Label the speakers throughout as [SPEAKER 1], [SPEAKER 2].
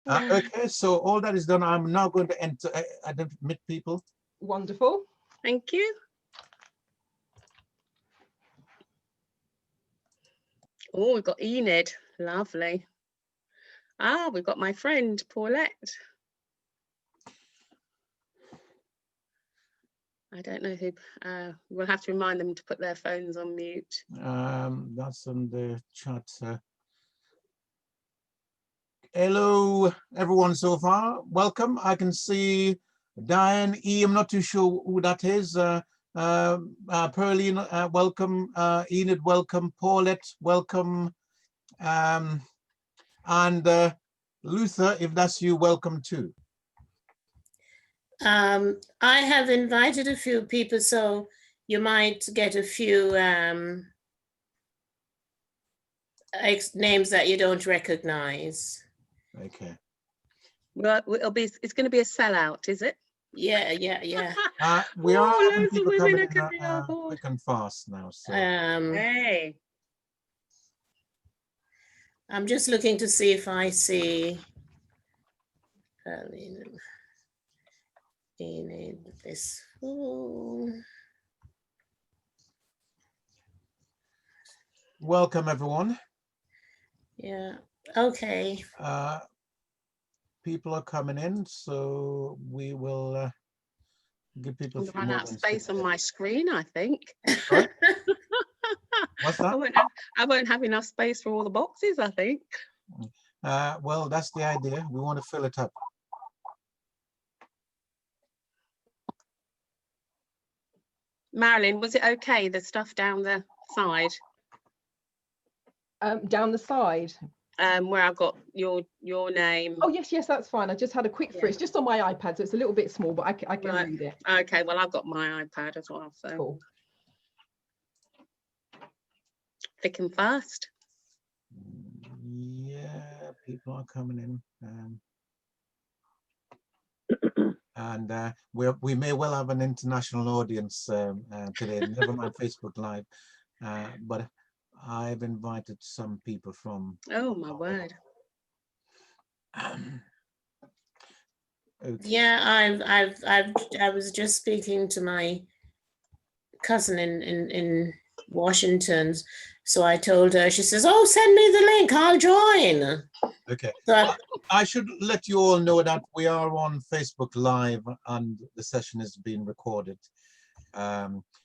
[SPEAKER 1] Okay, so all that is done. I'm now going to enter, admit people.
[SPEAKER 2] Wonderful.
[SPEAKER 3] Thank you. Oh, we've got Enid. Lovely. Ah, we've got my friend Paulette. I don't know who. We'll have to remind them to put their phones on mute.
[SPEAKER 1] That's on the chat. Hello, everyone so far. Welcome. I can see Diane E. I'm not too sure who that is. Pearline, welcome. Enid, welcome. Paulette, welcome. And Luther, if that's you, welcome too.
[SPEAKER 4] I have invited a few people, so you might get a few names that you don't recognize.
[SPEAKER 1] Okay.
[SPEAKER 3] Well, it's going to be a sellout, is it?
[SPEAKER 4] Yeah.
[SPEAKER 1] We are having
[SPEAKER 3] loads of
[SPEAKER 1] people
[SPEAKER 3] women
[SPEAKER 1] coming
[SPEAKER 3] are coming on board.
[SPEAKER 1] quick and fast now. So
[SPEAKER 3] Hey.
[SPEAKER 4] I'm just looking to see if I see this.
[SPEAKER 1] welcome, everyone.
[SPEAKER 4] Yeah. Okay.
[SPEAKER 1] People are coming in, so we will give people.
[SPEAKER 3] I'm run out of space on my screen, I think.
[SPEAKER 1] Sorry? What's that?
[SPEAKER 3] I won't have enough space for all the boxes, I think.
[SPEAKER 1] Well, that's the idea. We want to fill it up.
[SPEAKER 3] Marilyn, was it okay, the stuff down the side?
[SPEAKER 2] Down the side.
[SPEAKER 3] Where I've got your name.
[SPEAKER 2] Oh yes, that's fine. I just had a quick it's just on my iPad, so it's a little bit small, but I can read it.
[SPEAKER 3] Okay, well, I've got my iPad as well, so
[SPEAKER 2] cool.
[SPEAKER 1] Thick and fast. Yeah, people are coming in. And we may well have an international audience today, never mind Facebook Live, but I've invited some people from.
[SPEAKER 3] Oh my word!
[SPEAKER 1] Okay.
[SPEAKER 4] Yeah, I was just speaking to my cousin in Washington, so I told her. She says, "Oh, send me the link. I'll join."
[SPEAKER 1] Okay.
[SPEAKER 4] So
[SPEAKER 1] I should let you all know that we are on Facebook Live and the session is being recorded.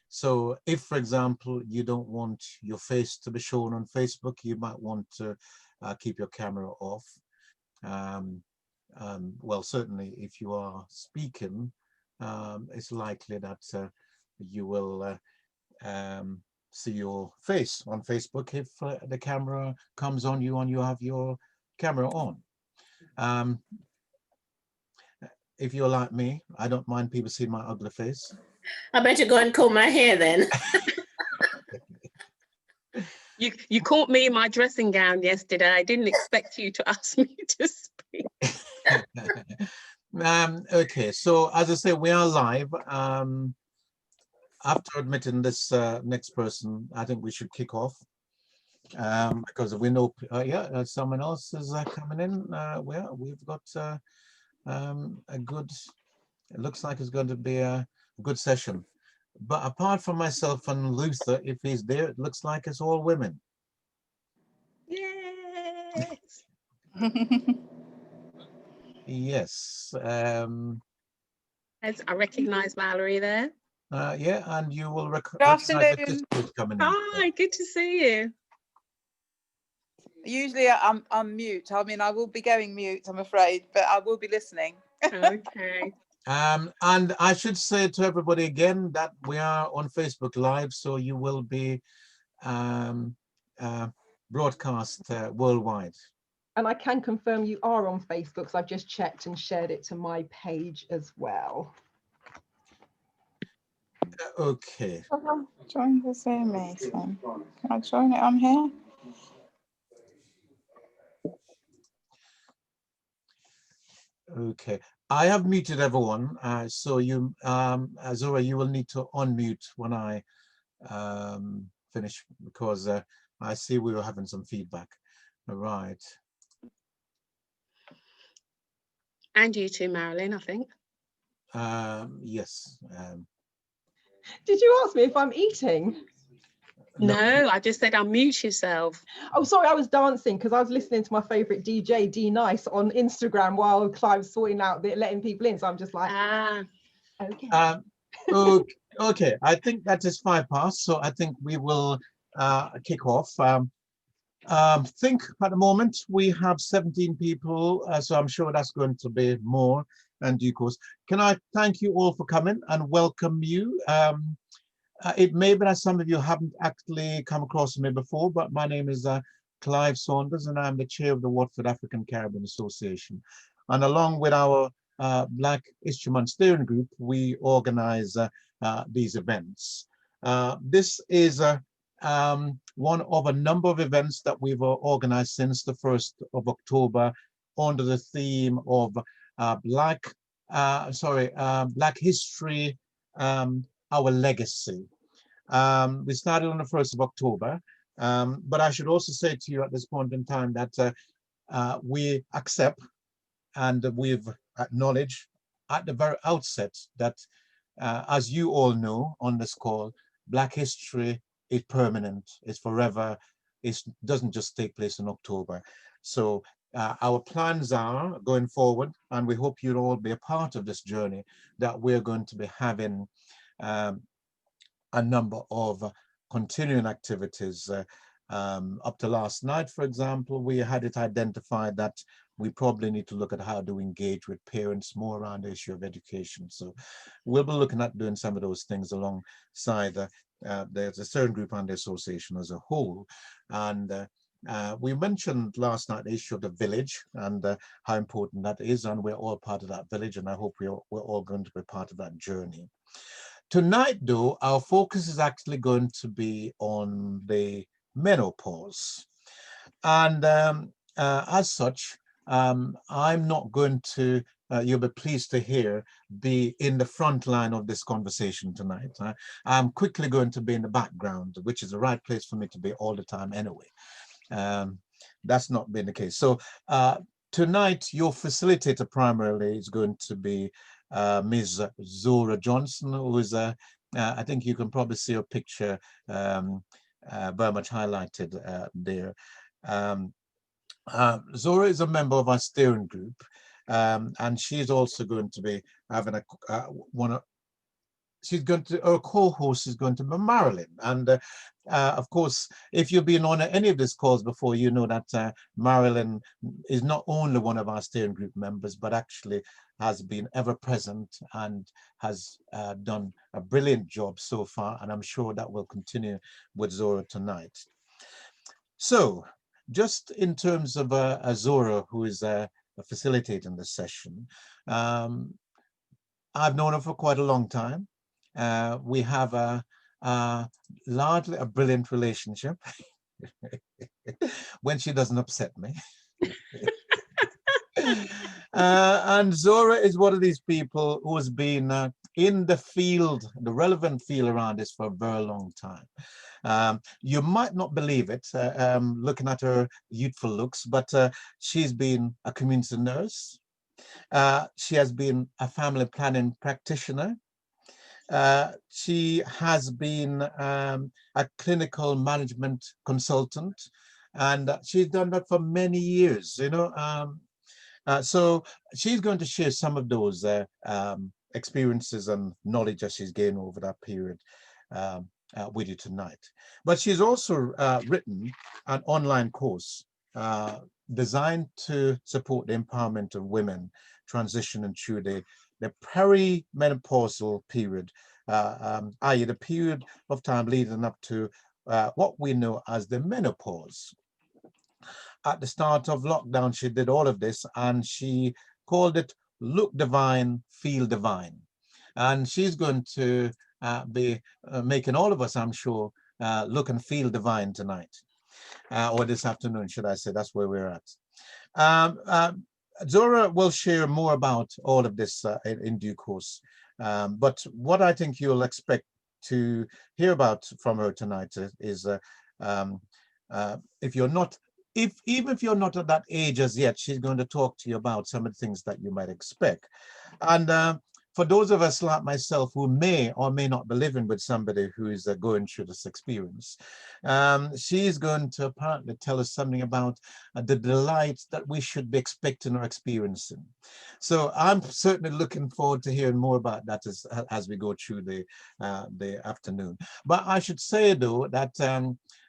[SPEAKER 1] So if, for example, you don't want your face to be shown on Facebook, you might want to keep your camera off. Well, certainly if you are speaking, it's likely that you will see your face on Facebook if the camera comes on you and you have your camera on. If you're like me, I don't mind people seeing my ugly face.
[SPEAKER 4] I better go and comb my hair then.
[SPEAKER 3] You caught me in my dressing gown yesterday. I didn't expect you to ask me to speak.
[SPEAKER 1] Okay, so as I say, we are live. After admitting this next person, I think we should kick off. Because we know, someone else is coming in. Well, we've got a good, it looks like it's going to be a good session. But apart from myself and Luther, if he's there, it looks like it's all women.
[SPEAKER 3] Yes.
[SPEAKER 1] Yes.
[SPEAKER 3] I recognize Valerie there.
[SPEAKER 1] Yeah, and you will recognize the who's coming in.
[SPEAKER 3] Hi, good to see you.
[SPEAKER 5] Usually I'm mute. I mean, I will be going mute, I'm afraid, but I will be listening.
[SPEAKER 3] Okay.
[SPEAKER 1] And I should say to everybody again that we are on Facebook Live, so you will be broadcast worldwide.
[SPEAKER 2] And I can confirm you are on Facebook, so I've just checked and shared it to my page as well.
[SPEAKER 1] Okay.
[SPEAKER 5] Join the Zoom meeting. Can I join it on here?
[SPEAKER 1] Okay, I have muted everyone, so you, Zora, you will need to unmute when I finish, because I see we were having some feedback. All right.
[SPEAKER 3] And you too, Marilyn, I think.
[SPEAKER 1] Yes.
[SPEAKER 2] Did you ask me if I'm eating?
[SPEAKER 3] No, I just said unmute yourself.
[SPEAKER 2] Oh, sorry, I was dancing because I was listening to my favourite DJ, D Nice, on Instagram while Clive's sorting out letting people in. So I'm just like, okay.
[SPEAKER 1] Okay, I think that is 5 past, so I think we will kick off. Think at the moment we have 17 people, so I'm sure that's going to be more in due course. Can I thank you all for coming and welcome you? It may be that some of you haven't actually come across me before, but my name is Clive Saunders, and I'm the chair of the Watford African Caribbean Association. And along with our Black History Month steering group, we organize these events. This is one of a number of events that we've organized since the 1st of October under the theme of Black History, our legacy. We started on the 1st of October, but I should also say to you at this point in time that we accept and we've acknowledged at the very outset that, as you all know on this call, Black history is permanent, it's forever, it doesn't just take place in October. So our plans are going forward, and we hope you'll all be a part of this journey, that we're going to be having a number of continuing activities. Up to last night, for example, we had it identified that we probably need to look at how do we engage with parents more around the issue of education. So we'll be looking at doing some of those things alongside there's a certain group and the association as a whole. And we mentioned last night the issue of the village and how important that is, and we're all part of that village, and I hope we're all going to be part of that journey. Tonight, though, our focus is actually going to be on the menopause. And as such, I'm not going to, you'll be pleased to hear, be in the front line of this conversation tonight. I'm quickly going to be in the background, which is the right place for me to be all the time anyway. That's not been the case. So tonight, your facilitator primarily is going to be Ms. Zora Johnson, who is, I think you can probably see her picture very much highlighted there. Zora is a member of our steering group, and she's also going to be having her co-host is going to be Marilyn. And of course, if you've been on any of these calls before, you know that Marilyn is not only one of our steering group members, but actually has been ever present and has done a brilliant job so far. And I'm sure that will continue with Zora tonight. So just in terms of Zora, who is facilitating this session, I've known her for quite a long time. We have largely a brilliant relationship when she doesn't upset me. And Zora is one of these people who has been in the field, the relevant field around this for a very long time. You might not believe it, looking at her youthful looks, but she's been a community nurse. She has been a family planning practitioner. She has been a clinical management consultant, and she's done that for many years, you know. So she's going to share some of those experiences and knowledge that she's gained over that period with you tonight. But she's also written an online course designed to support the empowerment of women transitioning through the perimenopausal period, i.e. the period of time leading up to what we know as the menopause. At the start of lockdown, she did all of this, and she called it Look Divine, Feel Divine. And she's going to be making all of us, I'm sure, look and feel divine tonight, or this afternoon, should I say. That's where we're at. Zora will share more about all of this in due course. But what I think you'll expect to hear about from her tonight is if you're not even if you're not at that age as yet, she's going to talk to you about some of the things that you might expect. And for those of us like myself who may or may not be living with somebody who is going through this experience, she's going to apparently tell us something about the delights that we should be expecting or experiencing. So I'm certainly looking forward to hearing more about that as we go through the afternoon. But I should say though that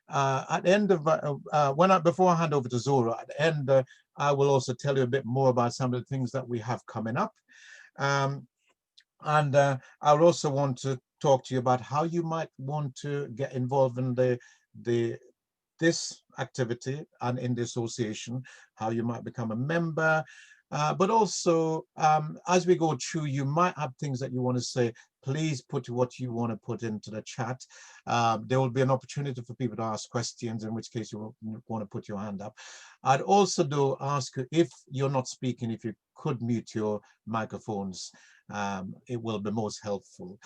[SPEAKER 1] at the end of before I hand over to Zora, at the end I will also tell you a bit more about some of the things that we have coming up. And I would also want to talk to you about how you might want to get involved in this activity and in the association, how you might become a member. But also, as we go through, you might have things that you want to say. Please put what you want to put into the chat. There will be an opportunity for people to ask questions, in which case you want to put your hand up. I'd also ask you, if you're not speaking, if you could mute your microphones, it will be most helpful.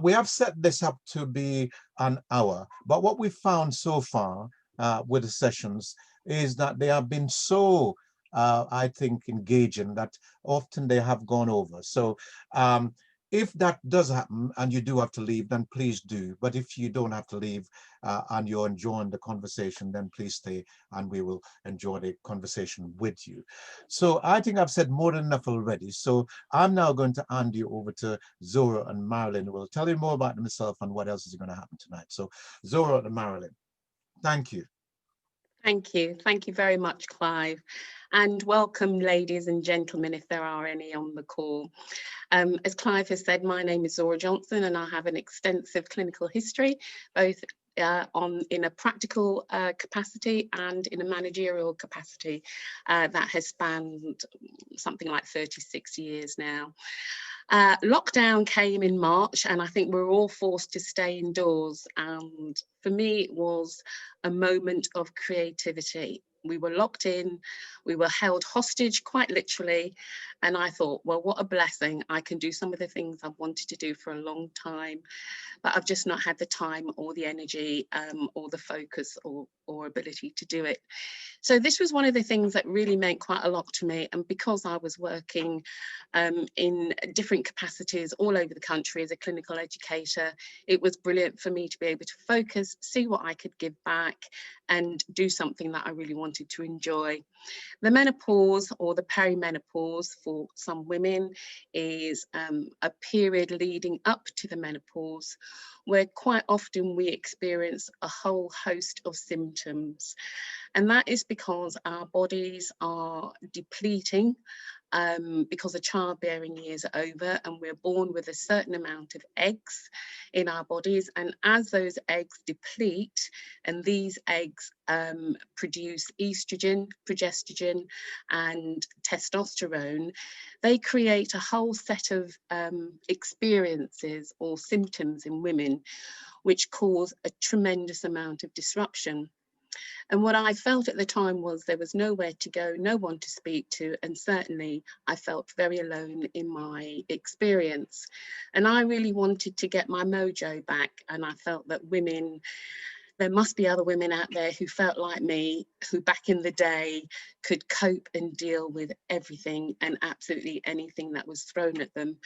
[SPEAKER 1] We have set this up to be an hour, but what we found so far with the sessions is that they have been so I think engaging that often they have gone over. So if that does happen and you do have to leave, then please do. But if you don't have to leave and you're enjoying the conversation, then please stay and we will enjoy the conversation with you. So I think I've said more than enough already. So I'm now going to hand you over to Zora and Marilyn, who will tell you more about themselves and what else is going to happen tonight. So Zora and Marilyn, thank you.
[SPEAKER 3] Thank you. Thank you very much, Clive. And welcome, ladies and gentlemen, if there are any on the call. As Clive has said, my name is Zora Johnson and I have an extensive clinical history, both in a practical capacity and in a managerial capacity that has spanned something like 36 years now. Lockdown came in March and I think we were all forced to stay indoors, and for me it was a moment of creativity. We were locked in, we were held hostage quite literally, and I thought, well, what a blessing. I can do some of the things I've wanted to do for a long time, but I've just not had the time or the energy or the focus or ability to do it. So this was one of the things that really meant quite a lot to me, and because I was working in different capacities all over the country as a clinical educator, it was brilliant for me to be able to focus, see what I could give back and do something that I really wanted to enjoy. The menopause or the perimenopause for some women is a period leading up to the menopause where quite often we experience a whole host of symptoms. And that is because our bodies are depleting because the childbearing years are over and we're born with a certain amount of eggs in our bodies. And as those eggs deplete, and these eggs produce estrogen, progesterone and testosterone, they create a whole set of experiences or symptoms in women which cause a tremendous amount of disruption. And what I felt at the time was there was nowhere to go, no one to speak to, and certainly I felt very alone in my experience. And I really wanted to get my mojo back, and I felt that there must be other women out there who felt like me, who back in the day could cope and deal with everything and absolutely anything that was thrown at them.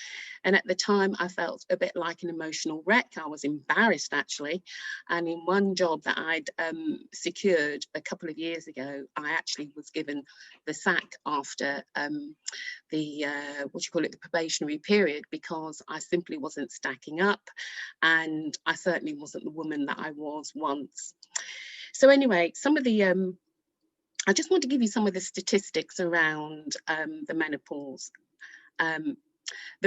[SPEAKER 3] And at the time, I felt a bit like an emotional wreck. I was embarrassed, actually. And in one job that I'd secured a couple of years ago, I actually was given the sack after the probationary period, because I simply wasn't stacking up, and I certainly wasn't the woman that I was once. So anyway, some of the I just want to give you some of the statistics around the menopause. The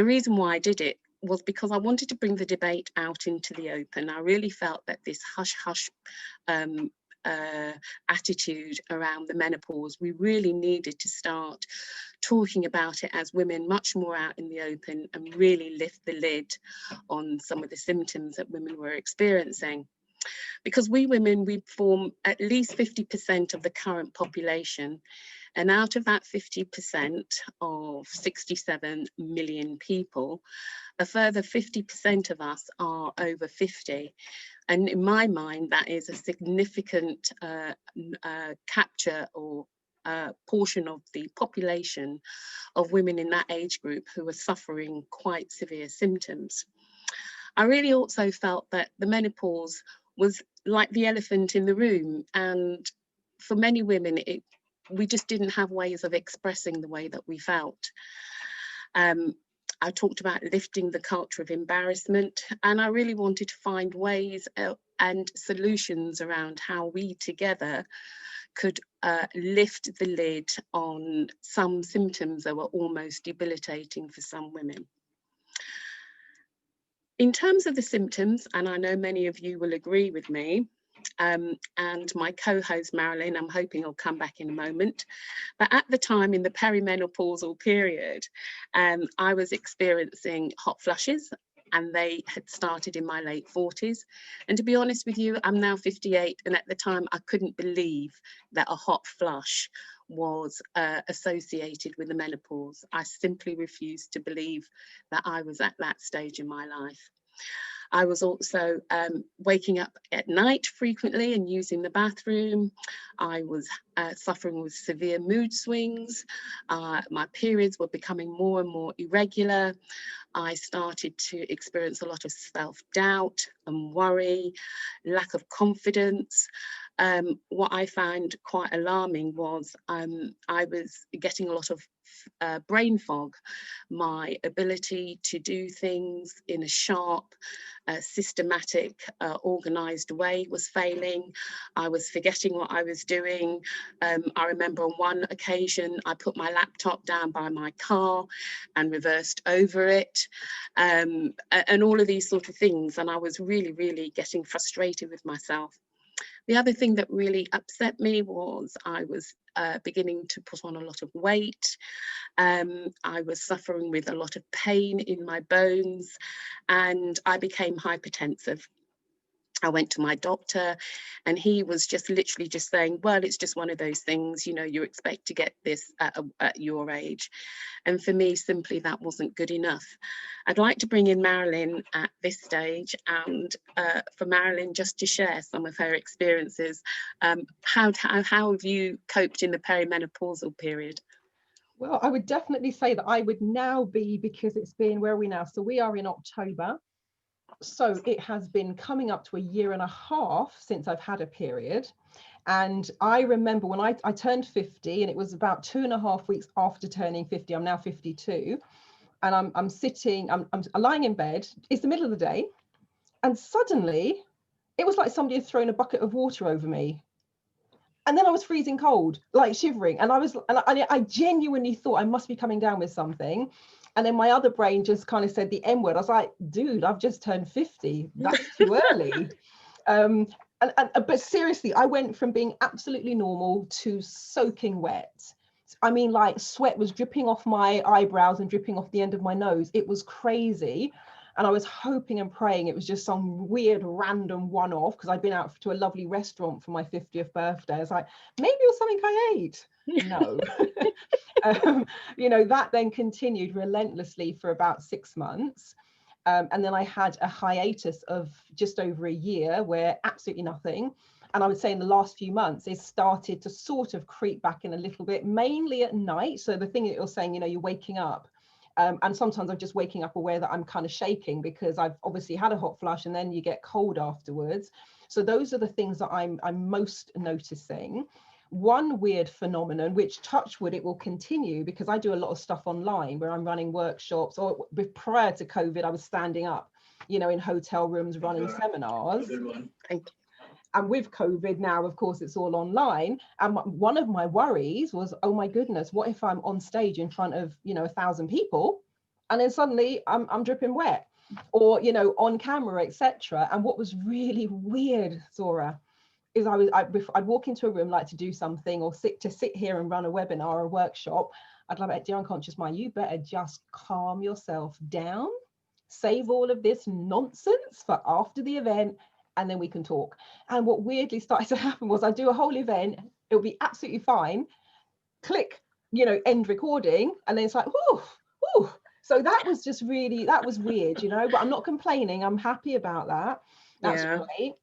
[SPEAKER 3] reason why I did it was because I wanted to bring the debate out into the open. I really felt that this hush-hush attitude around the menopause, we really needed to start talking about it as women much more out in the open and really lift the lid on some of the symptoms that women were experiencing. Because we women, we form at least 50% of the current population, And out of that 50% of 67 million people, a further 50% of us are over 50. And in my mind, that is a significant capture or portion of the population of women in that age group who are suffering quite severe symptoms. I really also felt that the menopause was like the elephant in the room, and for many women, we just didn't have ways of expressing the way that we felt. I talked about lifting the culture of embarrassment, and I really wanted to find ways and solutions around how we together could lift the lid on some symptoms that were almost debilitating for some women. In terms of the symptoms, and I know many of you will agree with me, and my co-host Marilyn, I'm hoping he'll come back in a moment, but at the time in the perimenopausal period, I was experiencing hot flushes, and they had started in my late 40s. And to be honest with you, I'm now 58, and at the time I couldn't believe that a hot flush was associated with the menopause. I simply refused to believe that I was at that stage in my life. I was also waking up at night frequently and using the bathroom. I was suffering with severe mood swings. My periods were becoming more and more irregular. I started to experience a lot of self-doubt and worry, lack of confidence. What I found quite alarming was I was getting a lot of brain fog. My ability to do things in a sharp, systematic, organized way was failing. I was forgetting what I was doing. I remember on one occasion I put my laptop down by my car and reversed over it, and all of these sort of things, and I was really getting frustrated with myself. The other thing that really upset me was I was beginning to put on a lot of weight. I was suffering with a lot of pain in my bones, and I became hypertensive. I went to my doctor, and he was just literally just saying, well, it's just one of those things, you know, you expect to get this at your age. And for me, simply that wasn't good enough. I'd like to bring in Marilyn at this stage, and for Marilyn just to share some of her experiences. How have you coped in the perimenopausal period?
[SPEAKER 2] Well, I would definitely say that I would now be, because it's been, where are we now? So we are in October. So it has been coming up to a year and a half since I've had a period. And I remember when I turned 50, and it was about 2.5 weeks after turning 50. I'm now 52. And I'm sitting, I'm lying in bed. It's the middle of the day. And suddenly it was like somebody had thrown a bucket of water over me. And then I was freezing cold, like shivering. And I genuinely thought I must be coming down with something. And then my other brain just kind of said the M word. I was like, dude, I've just turned 50. That's too early. But seriously, I went from being absolutely normal to soaking wet. I mean, like sweat was dripping off my eyebrows and dripping off the end of my nose. It was crazy. And I was hoping and praying it was just some weird random one-off, because I'd been out to a lovely restaurant for my 50th birthday. I was like, maybe it was something I ate. No. You know, that then continued relentlessly for about 6 months. And then I had a hiatus of just over a year where absolutely nothing. And I would say in the last few months, it started to sort of creep back in a little bit, mainly at night. So the thing that you're saying, you know, you're waking up. And sometimes I'm just waking up aware that I'm kind of shaking because I've obviously had a hot flush, and then you get cold afterwards. So those are the things that I'm most noticing. One weird phenomenon, which touch wood, it will continue, because I do a lot of stuff online where I'm running workshops, or prior to COVID, I was standing up, you know, in hotel rooms running seminars. Thank you. And with COVID now, of course, it's all online. And one of my worries was, oh my goodness, what if I'm on stage in front of, you know, 1,000 people, and then suddenly I'm dripping wet, or, you know, on camera, etc. And what was really weird, Zora, is I'd walk into a room like to do something, or sit here and run a webinar or a workshop. I'd like, dear unconscious mind, you better just calm yourself down, save all of this nonsense for after the event, and then we can talk. And what weirdly started to happen was, I do a whole event, it'll be absolutely fine. click, you know, end recording, and then it's like, whoo, whoo. So that was just really, that was weird, you know, but I'm not complaining. I'm happy about that. That's great.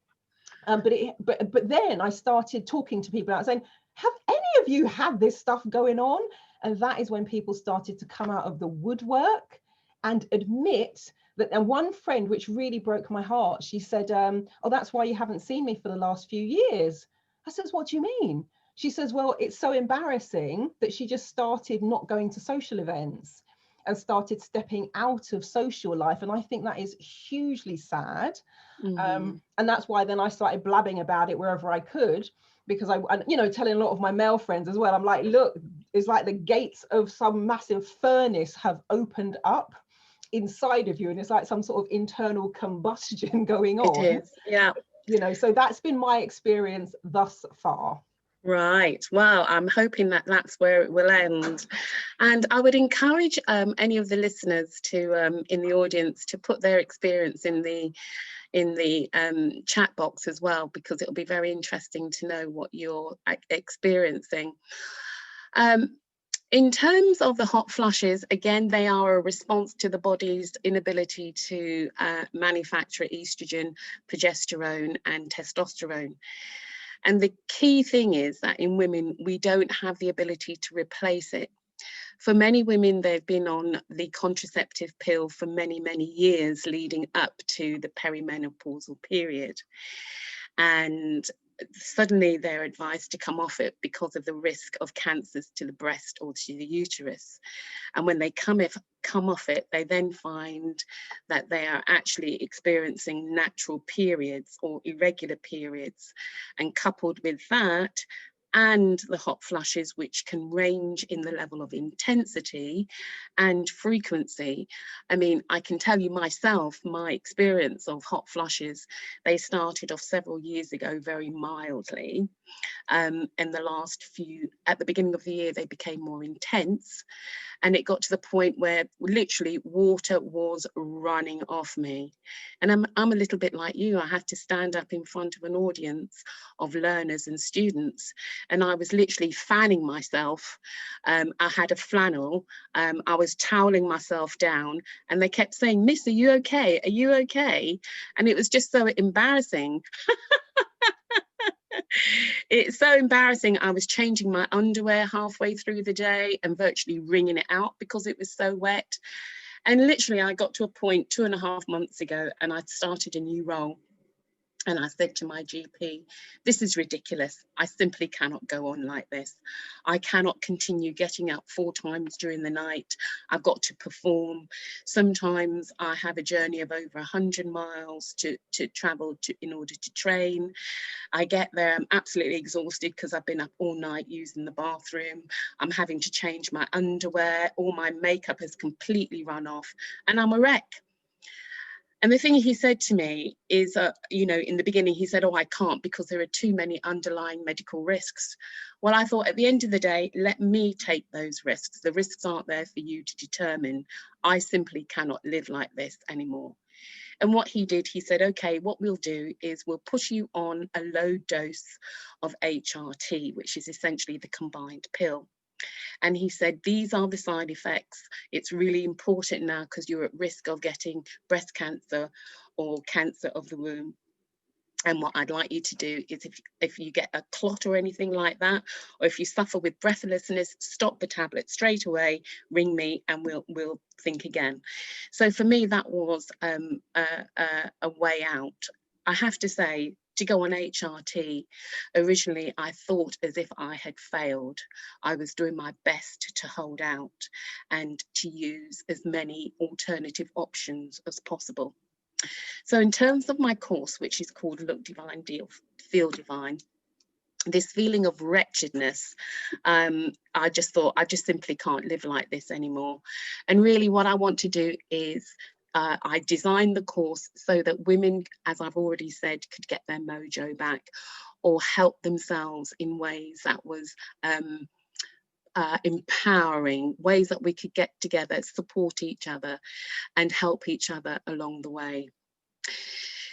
[SPEAKER 2] But then I started talking to people out saying, have any of you had this stuff going on? And that is when people started to come out of the woodwork and admit that. And one friend, which really broke my heart, she said, oh, that's why you haven't seen me for the last few years. I says, what do you mean? She says, well, it's so embarrassing that she just started not going to social events and started stepping out of social life. And I think that is hugely sad. And that's why then I started blabbing about it wherever I could, because you know, telling a lot of my male friends as well, I'm like, look, it's like the gates of some massive furnace have opened up inside of you, and it's like some sort of internal combustion going on.
[SPEAKER 3] It is, yeah.
[SPEAKER 2] You know, so that's been my experience thus far.
[SPEAKER 3] Right. Well, I'm hoping that that's where it will end. And I would encourage any of the listeners to, in the audience, to put their experience in the chat box as well, because it'll be very interesting to know what you're experiencing. In terms of the hot flushes, again, they are a response to the body's inability to manufacture estrogen, progesterone, and testosterone. And the key thing is that in women, we don't have the ability to replace it. For many women, they've been on the contraceptive pill for many, many years leading up to the perimenopausal period. And suddenly they're advised to come off it because of the risk of cancers to the breast or to the uterus. And when they come off it, they then find that they are actually experiencing natural periods or irregular periods. And coupled with that, and the hot flushes, which can range in the level of intensity and frequency. I mean, I can tell you myself, my experience of hot flushes, they started off several years ago very mildly. And at the beginning of the year, they became more intense. And it got to the point where literally water was running off me. And I'm a little bit like you. I have to stand up in front of an audience of learners and students. And I was literally fanning myself. I had a flannel. I was toweling myself down. And they kept saying, Miss, are you okay? Are you okay? And it was just so embarrassing. It's so embarrassing. I was changing my underwear halfway through the day and virtually wringing it out because it was so wet. And literally I got to a point 2.5 months ago and I started a new role. And I said to my GP, this is ridiculous. I simply cannot go on like this. I cannot continue getting up 4 times during the night. I've got to perform. Sometimes I have a journey of over 100 miles to travel in order to train. I get there, I'm absolutely exhausted because I've been up all night using the bathroom. I'm having to change my underwear. All my makeup has completely run off and I'm a wreck. And the thing he said to me is, you know, in the beginning, he said, oh, I can't because there are too many underlying medical risks. Well, I thought at the end of the day, let me take those risks. The risks aren't there for you to determine. I simply cannot live like this anymore. And what he did, he said, okay, what we'll do is we'll put you on a low dose of HRT, which is essentially the combined pill. And he said, these are the side effects. It's really important now because you're at risk of getting breast cancer or cancer of the womb. And what I'd like you to do is if you get a clot or anything like that, or if you suffer with breathlessness, stop the tablet straight away, ring me and we'll think again. So for me, that was a way out. I have to say, to go on HRT, originally I thought as if I had failed. I was doing my best to hold out and to use as many alternative options as possible. So in terms of my course, which is called Look Divine, Feel Divine, this feeling of wretchedness, I just thought, I just simply can't live like this anymore. And really what I want to do is I designed the course so that women, as I've already said, could get their mojo back or help themselves in ways that was empowering, ways that we could get together, support each other and help each other along the way.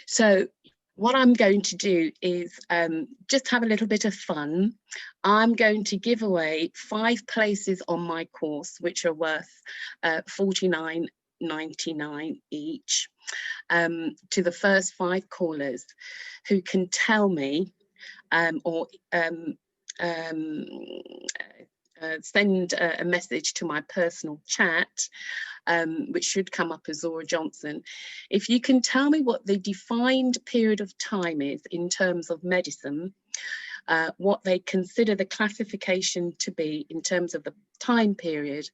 [SPEAKER 3] So what I'm going to do is just have a little bit of fun. I'm going to give away 5 places on my course, which are worth $49.99 each, to the first 5 callers who can tell me or send a message to my personal chat, which should come up as Zora Johnson. If you can tell me what the defined period of time is in terms of medicine, what they consider the classification to be in terms of the time period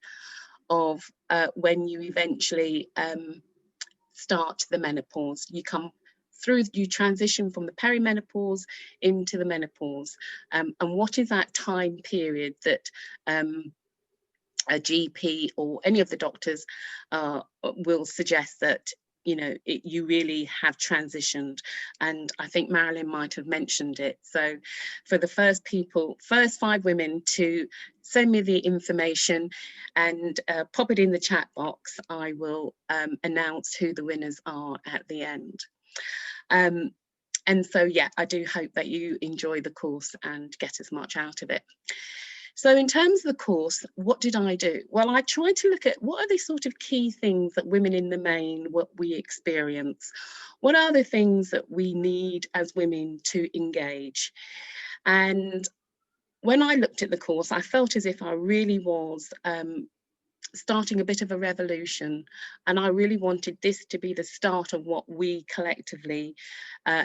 [SPEAKER 3] of when you eventually start the menopause. You transition from the perimenopause into the menopause, and what is that time period that a GP or any of the doctors will suggest that you really have transitioned. And I think Marilyn might have mentioned it. So for the first 5 women to send me the information and pop it in the chat box, I will announce who the winners are at the end. And so, yeah, I do hope that you enjoy the course and get as much out of it. So in terms of the course, what did I do? Well, I tried to look at what are the sort of key things that women in the main, what we experience. What are the things that we need as women to engage? And when I looked at the course, I felt as if I really was starting a bit of a revolution, and I really wanted this to be the start of what we collectively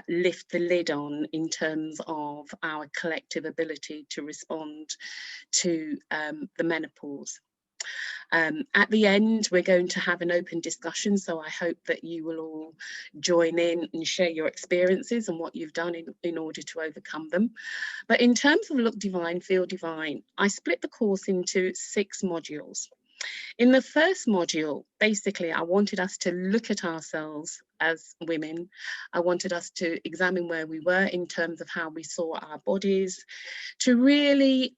[SPEAKER 3] lift the lid on in terms of our collective ability to respond to the menopause. At the end, we're going to have an open discussion, so I hope that you will all join in and share your experiences and what you've done in order to overcome them. But in terms of Look Divine, Feel Divine, I split the course into 6 modules. In the first module, basically, I wanted us to look at ourselves as women. I wanted us to examine where we were in terms of how we saw our bodies, to really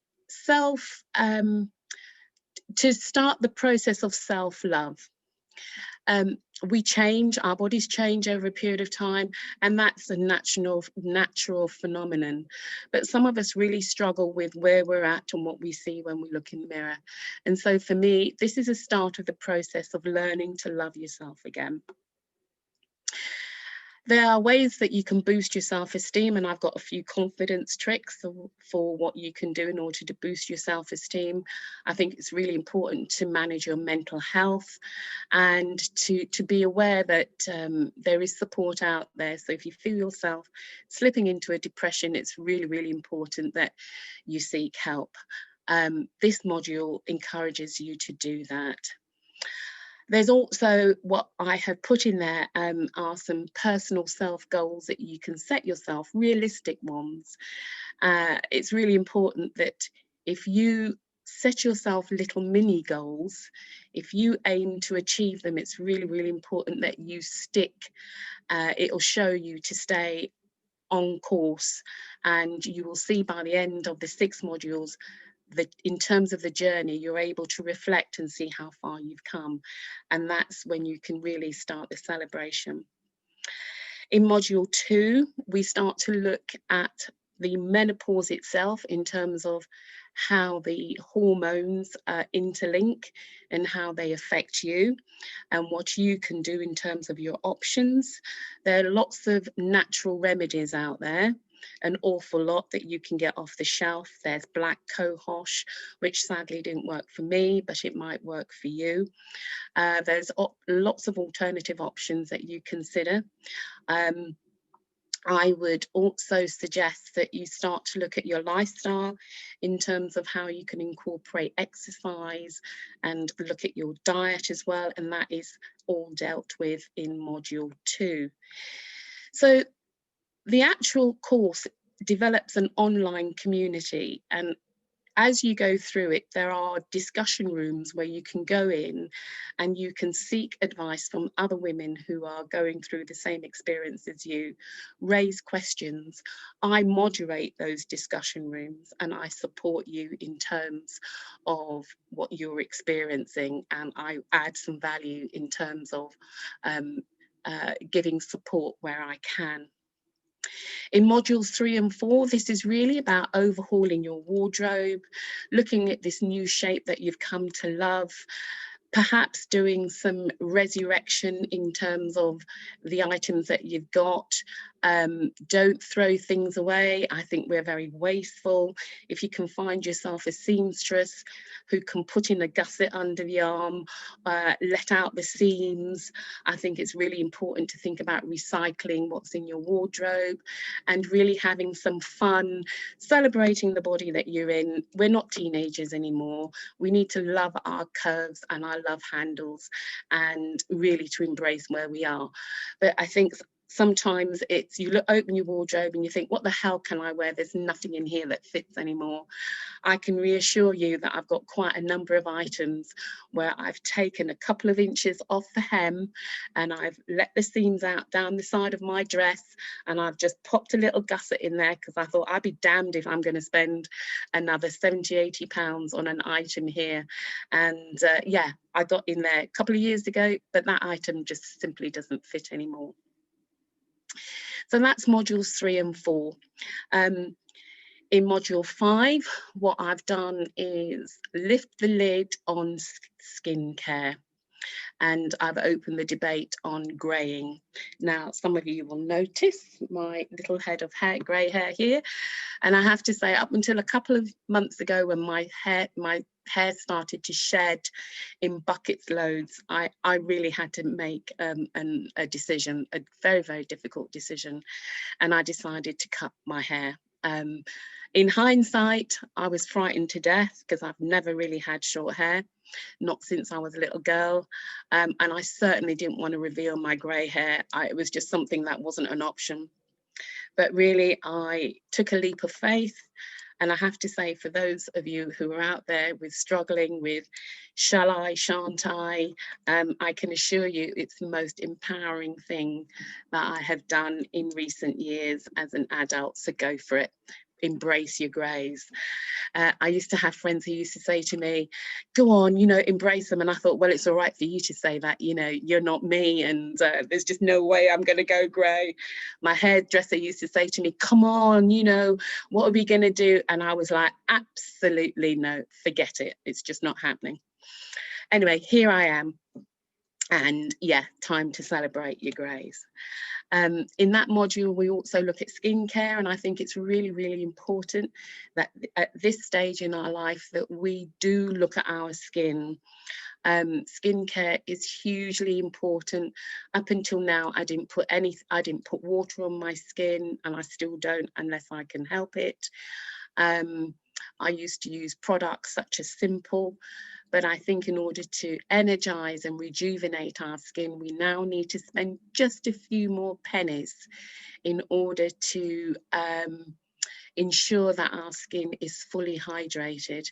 [SPEAKER 3] to start the process of self-love. We change, our bodies change over a period of time, and that's a natural phenomenon. But some of us really struggle with where we're at and what we see when we look in the mirror. And so for me, this is a start of the process of learning to love yourself again. There are ways that you can boost your self-esteem, and I've got a few confidence tricks for what you can do in order to boost your self-esteem. I think it's really important to manage your mental health and to be aware that there is support out there. So if you feel yourself slipping into a depression, it's really, really important that you seek help. This module encourages you to do that. There's also what I have put in there are some personal self goals that you can set yourself, realistic ones. It's really important that if you set yourself little mini goals, if you aim to achieve them, it's really, really important that you stick. It'll show you to stay on course, and you will see by the end of the 6 modules that in terms of the journey, you're able to reflect and see how far you've come. And that's when you can really start the celebration. In module 2, we start to look at the menopause itself in terms of how the hormones interlink and how they affect you and what you can do in terms of your options. There are lots of natural remedies out there, an awful lot that you can get off the shelf. There's black cohosh, which sadly didn't work for me, but it might work for you. There's lots of alternative options that you consider. I would also suggest that you start to look at your lifestyle in terms of how you can incorporate exercise and look at your diet as well, and that is all dealt with in module 2. So the actual course develops an online community, and as you go through it, there are discussion rooms where you can go in and you can seek advice from other women who are going through the same experience as you, raise questions. I moderate those discussion rooms and I support you in terms of what you're experiencing, and I add some value in terms of giving support where I can. In modules 3 and 4, this is really about overhauling your wardrobe, looking at this new shape that you've come to love, perhaps doing some resurrection in terms of the items that you've got. Don't throw things away. I think we're very wasteful. If you can find yourself a seamstress who can put in a gusset under the arm, let out the seams, I think it's really important to think about recycling what's in your wardrobe and really having some fun, celebrating the body that you're in. We're not teenagers anymore. We need to love our curves and our love handles and really to embrace where we are. But I think sometimes it's you open your wardrobe and you think, what the hell can I wear? There's nothing in here that fits anymore. I can reassure you that I've got quite a number of items where I've taken a couple of inches off the hem and I've let the seams out down the side of my dress, and I've just popped a little gusset in there because I thought I'd be damned if I'm going to spend another 70-80 pounds on an item here. And yeah, I got in there a couple of years ago, but that item just simply doesn't fit anymore. So that's modules 3 and 4. In module 5, what I've done is lift the lid on skincare, and I've opened the debate on greying. Now, some of you will notice my little head of hair, grey hair here, and I have to say, up until a couple of months ago, when my hair started to shed in buckets loads, I really had to make a decision, a very, very difficult decision, and I decided to cut my hair. In hindsight, I was frightened to death because I've never really had short hair, not since I was a little girl, and I certainly didn't want to reveal my grey hair. It was just something that wasn't an option. But really, I took a leap of faith. And I have to say, for those of you who are out there with struggling with shall I, shan't I can assure you it's the most empowering thing that I have done in recent years as an adult. So go for it. Embrace your greys. I used to have friends who used to say to me, go on, you know, embrace them. And I thought, well, it's all right for you to say that, you know, you're not me, and there's just no way I'm going to go grey. My hairdresser used to say to me, come on, you know, what are we going to do? And I was like, absolutely no, forget it. It's just not happening. Anyway, here I am. And yeah, time to celebrate your greys. In that module, we also look at skincare, and I think it's really, really important that at this stage in our life that we do look at our skin. Skincare is hugely important. Up until now, I didn't put water on my skin, and I still don't unless I can help it. I used to use products such as Simple, but I think in order to energize and rejuvenate our skin, we now need to spend just a few more pennies in order to ensure that our skin is fully hydrated.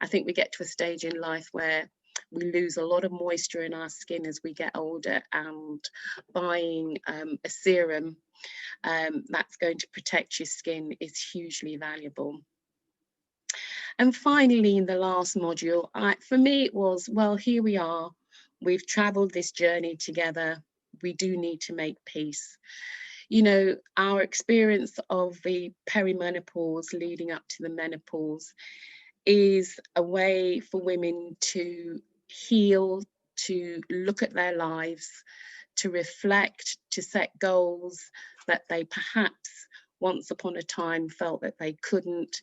[SPEAKER 3] I think we get to a stage in life where we lose a lot of moisture in our skin as we get older, and buying a serum that's going to protect your skin is hugely valuable. And finally, in the last module, for me, it was, well, here we are. We've traveled this journey together. We do need to make peace. You know, our experience of the perimenopause leading up to the menopause is a way for women to heal, to look at their lives, to reflect, to set goals that they perhaps once upon a time felt that they couldn't.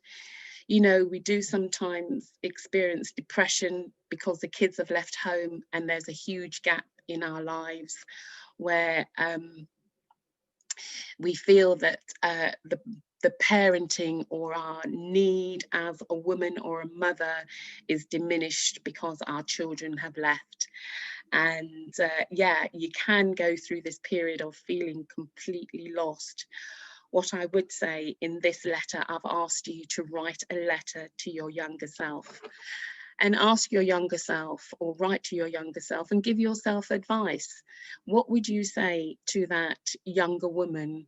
[SPEAKER 3] You know, we do sometimes experience depression because the kids have left home, and there's a huge gap in our lives where we feel that the parenting or our need as a woman or a mother is diminished because our children have left. And yeah, you can go through this period of feeling completely lost. What I would say in this letter, I've asked you to write a letter to your younger self, and ask your younger self, or write to your younger self and give yourself advice. What would you say to that younger woman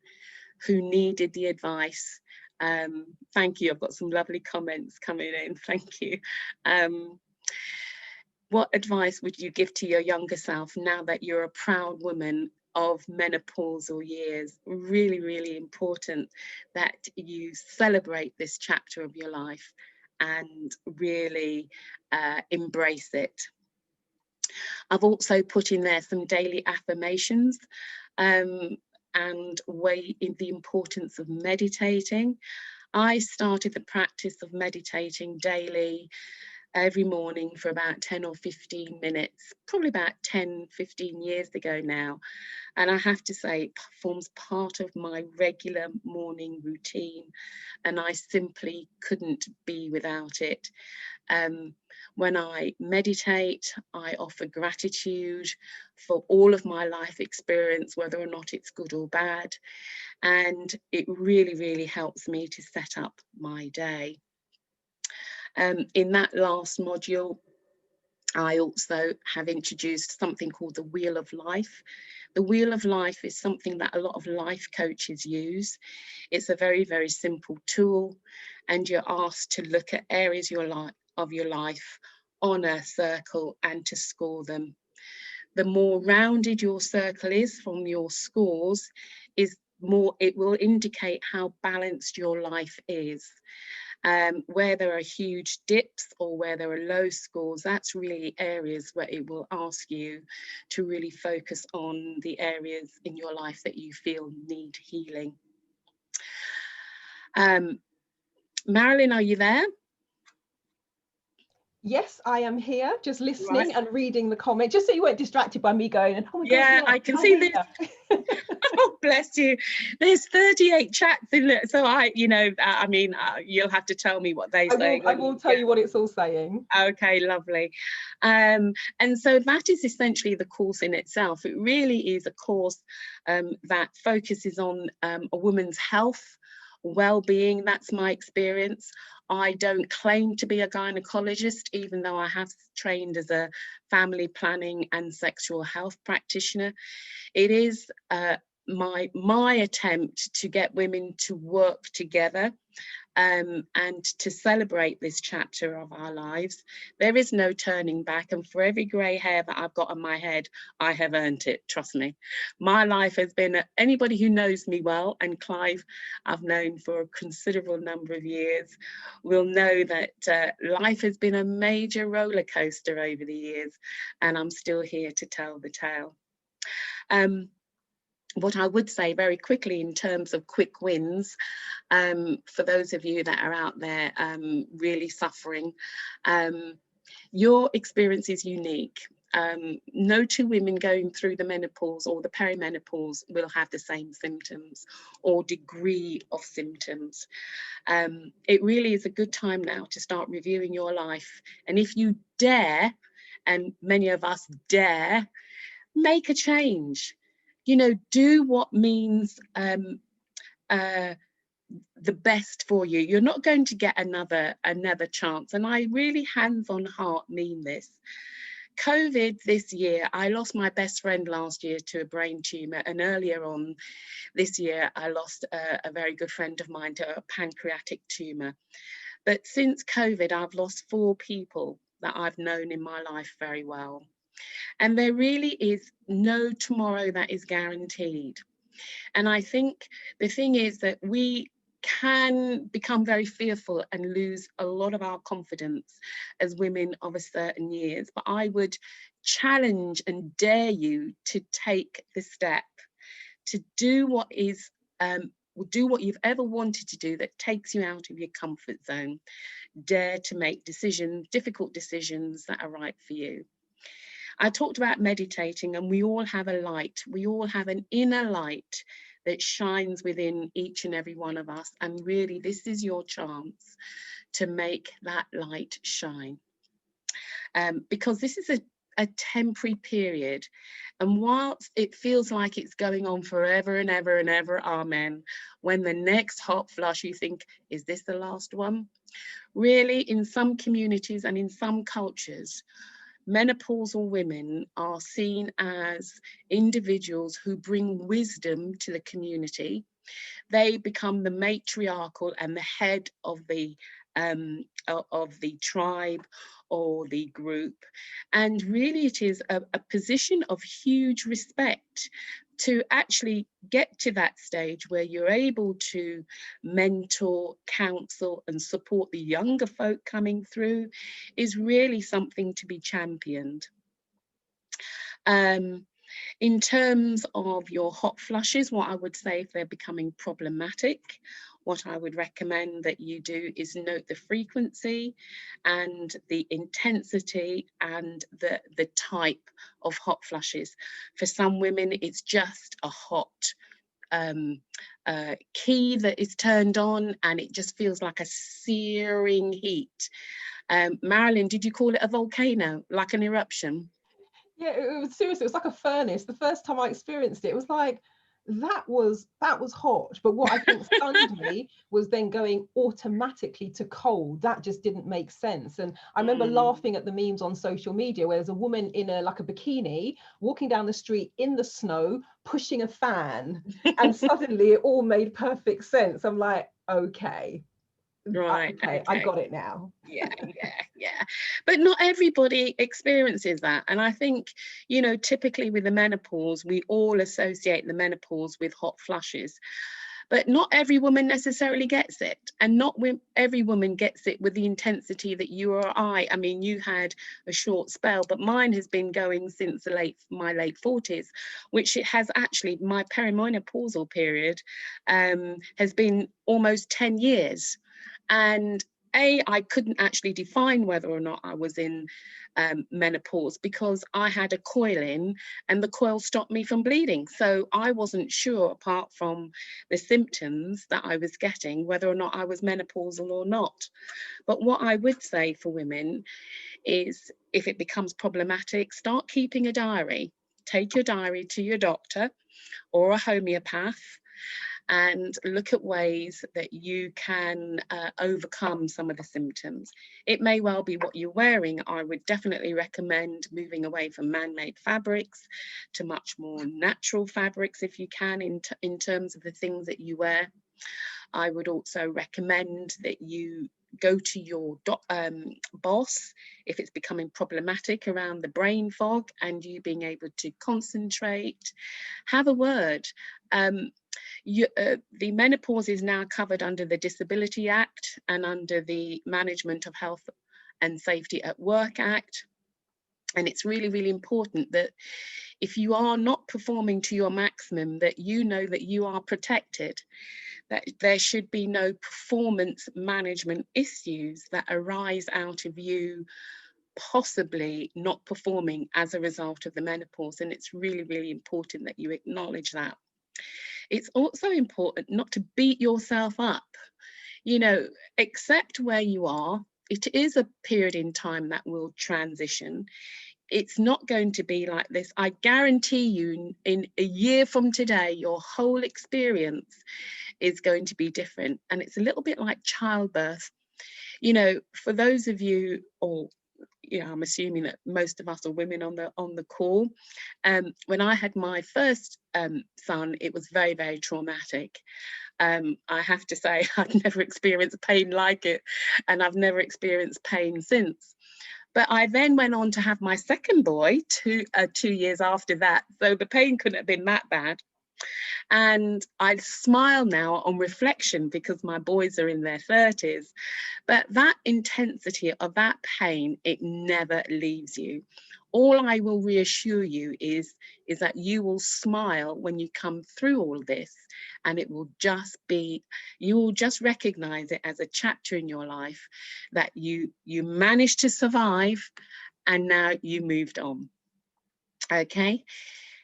[SPEAKER 3] who needed the advice? Thank you. I've got some lovely comments coming in. Thank you. What advice would you give to your younger self now that you're a proud woman of menopausal years. Really, really important that you celebrate this chapter of your life and really embrace it. I've also put in there some daily affirmations and weigh in the importance of meditating. I started the practice of meditating daily every morning for about 10 or 15 minutes, probably about 10, 15 years ago now. And I have to say, it forms part of my regular morning routine, and I simply couldn't be without it. When I meditate, I offer gratitude for all of my life experience, whether or not it's good or bad. And it really, really helps me to set up my day. In that last module, I also have introduced something called the Wheel of Life. The Wheel of Life is something that a lot of life coaches use. It's a very, very simple tool, and you're asked to look at areas of your life on a circle and to score them. The more rounded your circle is from your scores, it will indicate how balanced your life is. Where there are huge dips or where there are low scores, that's really areas where it will ask you to really focus on the areas in your life that you feel need healing. Marilyn, are you there?
[SPEAKER 2] Yes, I am here, just listening and reading the comment, just so you weren't distracted by me going, and oh my God,
[SPEAKER 3] I can see this. Oh, bless you. There's 38 chats in there, so you'll have to tell me what they say.
[SPEAKER 2] I will tell you what it's all saying.
[SPEAKER 3] Okay, lovely. And so that is essentially the course in itself. It really is a course that focuses on a woman's health, well-being. That's my experience. I don't claim to be a gynecologist, even though I have trained as a family planning and sexual health practitioner. It is my attempt to get women to work together and to celebrate this chapter of our lives. There is no turning back, and for every grey hair that I've got on my head, I have earned it, trust me. My life has been, anybody who knows me well, and Clive I've known for a considerable number of years, will know that life has been a major roller coaster over the years, and I'm still here to tell the tale. What I would say very quickly in terms of quick wins, for those of you that are out there really suffering, your experience is unique. No two women going through the menopause or the perimenopause will have the same symptoms or degree of symptoms. It really is a good time now to start reviewing your life. And if you dare, and many of us dare, make a change. You know, do what means the best for you. You're not going to get another chance. And I really hands on heart mean this. COVID this year, I lost my best friend last year to a brain tumor, and earlier on this year I lost a very good friend of mine to a pancreatic tumor. But since COVID, I've lost 4 people that I've known in my life very well. And there really is no tomorrow that is guaranteed. And I think the thing is that we can become very fearful and lose a lot of our confidence as women of a certain years. But I would challenge and dare you to take the step to do what is do what you've ever wanted to do that takes you out of your comfort zone. Dare to make decisions, difficult decisions that are right for you. I talked about meditating, and we all have a light. We all have an inner light that shines within each and every one of us. And really, this is your chance to make that light shine. Because this is a temporary period. And whilst it feels like it's going on forever and ever and ever, amen, when the next hot flush, you think, is this the last one? Really, in some communities and in some cultures, menopausal women are seen as individuals who bring wisdom to the community. They become the matriarchal and the head of the tribe or the group. And really it is a position of huge respect to actually get to that stage where you're able to mentor, counsel and support the younger folk coming through is really something to be championed. In terms of your hot flushes, what I would say if they're becoming problematic, what I would recommend that you do is note the frequency and the intensity and the type of hot flushes. For some women, it's just a hot key that is turned on and it just feels like a searing heat. Marilyn, did you call it a volcano, like an eruption?
[SPEAKER 2] Yeah, it was seriously, it was like a furnace. The first time I experienced it, it was like, that was hot. But what I think stunned me was then going automatically to cold. That just didn't make sense. And I remember laughing at the memes on social media where there's a woman in a bikini walking down the street in the snow, pushing a fan, and suddenly it all made perfect sense. I'm like, okay.
[SPEAKER 3] Right.
[SPEAKER 2] Okay, I got it now.
[SPEAKER 3] Yeah. But not everybody experiences that. And I think, you know, typically with the menopause, we all associate the menopause with hot flushes. But not every woman necessarily gets it. And not every woman gets it with the intensity that you or I mean, you had a short spell, but mine has been going since my late 40s, which it has actually, my perimenopausal period has been almost 10 years. And I couldn't actually define whether or not I was in menopause because I had a coil in and the coil stopped me from bleeding. So I wasn't sure, apart from the symptoms that I was getting, whether or not I was menopausal or not. But what I would say for women is, if it becomes problematic, start keeping a diary. Take your diary to your doctor or a homeopath and look at ways that you can overcome some of the symptoms. It may well be what you're wearing. I would definitely recommend moving away from man-made fabrics to much more natural fabrics if you can, in terms of the things that you wear. I would also recommend that you go to your boss if it's becoming problematic around the brain fog and you being able to concentrate. Have a word. The menopause is now covered under the Disability Act and under the Management of Health and Safety at Work Act. And it's really, really important that if you are not performing to your maximum, that you know that you are protected, that there should be no performance management issues that arise out of you possibly not performing as a result of the menopause. And it's really, really important that you acknowledge that. It's also important not to beat yourself up. You know, accept where you are. It is a period in time that will transition. It's not going to be like this. I guarantee you, in a year from today, your whole experience is going to be different. And it's a little bit like childbirth. You know, for those of you, or you know, I'm assuming that most of us are women on the call. When I had my first son, it was very, very traumatic. I have to say, I've never experienced pain like it, and I've never experienced pain since. But I then went on to have my second boy 2 years after that, so the pain couldn't have been that bad. And I smile now on reflection because my boys are in their 30s. But that intensity of that pain, it never leaves you. All I will reassure you is that you will smile when you come through all this, and it will just be, you will just recognize it as a chapter in your life that you managed to survive, and now you moved on. Okay.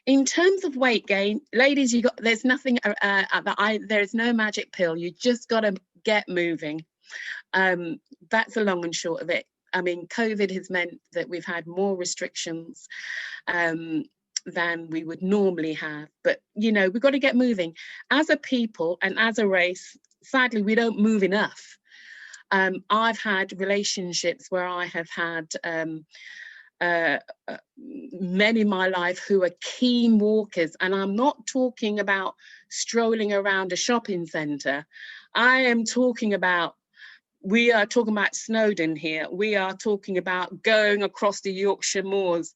[SPEAKER 3] In terms of weight gain, ladies, there's nothing there's no magic pill. You just got to get moving. That's the long and short of it. I mean, COVID has meant that we've had more restrictions than we would normally have. But, you know, we've got to get moving. As a people and as a race, sadly, we don't move enough. I've had relationships where I have had men in my life who are keen walkers, and I'm not talking about strolling around a shopping centre. I am talking about, we are talking about Snowdon here. We are talking about going across the Yorkshire moors,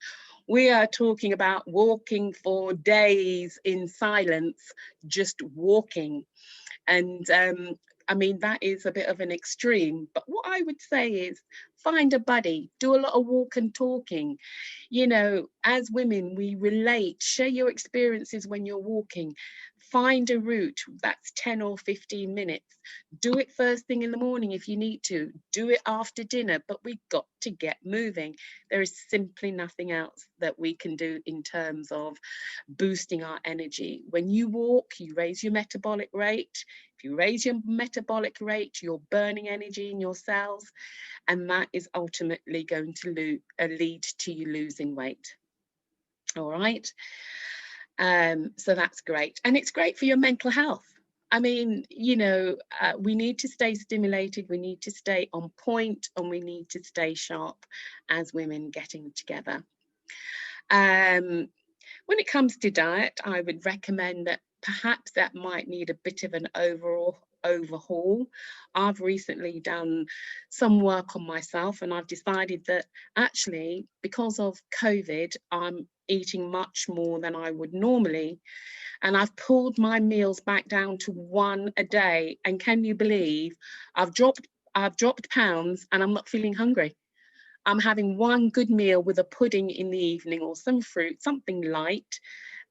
[SPEAKER 3] We are talking about walking for days in silence, just walking. And I mean, that is a bit of an extreme, but what I would say is find a buddy, do a lot of walk and talking. You know, as women, we relate, share your experiences when you're walking. Find a route that's 10 or 15 minutes. Do it first thing in the morning if you need to. Do it after dinner, but we've got to get moving. There is simply nothing else that we can do in terms of boosting our energy. When you walk, you raise your metabolic rate. If you raise your metabolic rate, you're burning energy in your cells, and that is ultimately going to lead to you losing weight. All right. So that's great. And it's great for your mental health. I mean, you know, we need to stay stimulated, we need to stay on point, and we need to stay sharp as women getting together. When it comes to diet, I would recommend that perhaps that might need a bit of an overhaul. I've recently done some work on myself, and I've decided that actually, because of COVID, I'm eating much more than I would normally, and I've pulled my meals back down to 1 a day. And can you believe I've dropped pounds and I'm not feeling hungry? I'm having one good meal with a pudding in the evening or some fruit, something light,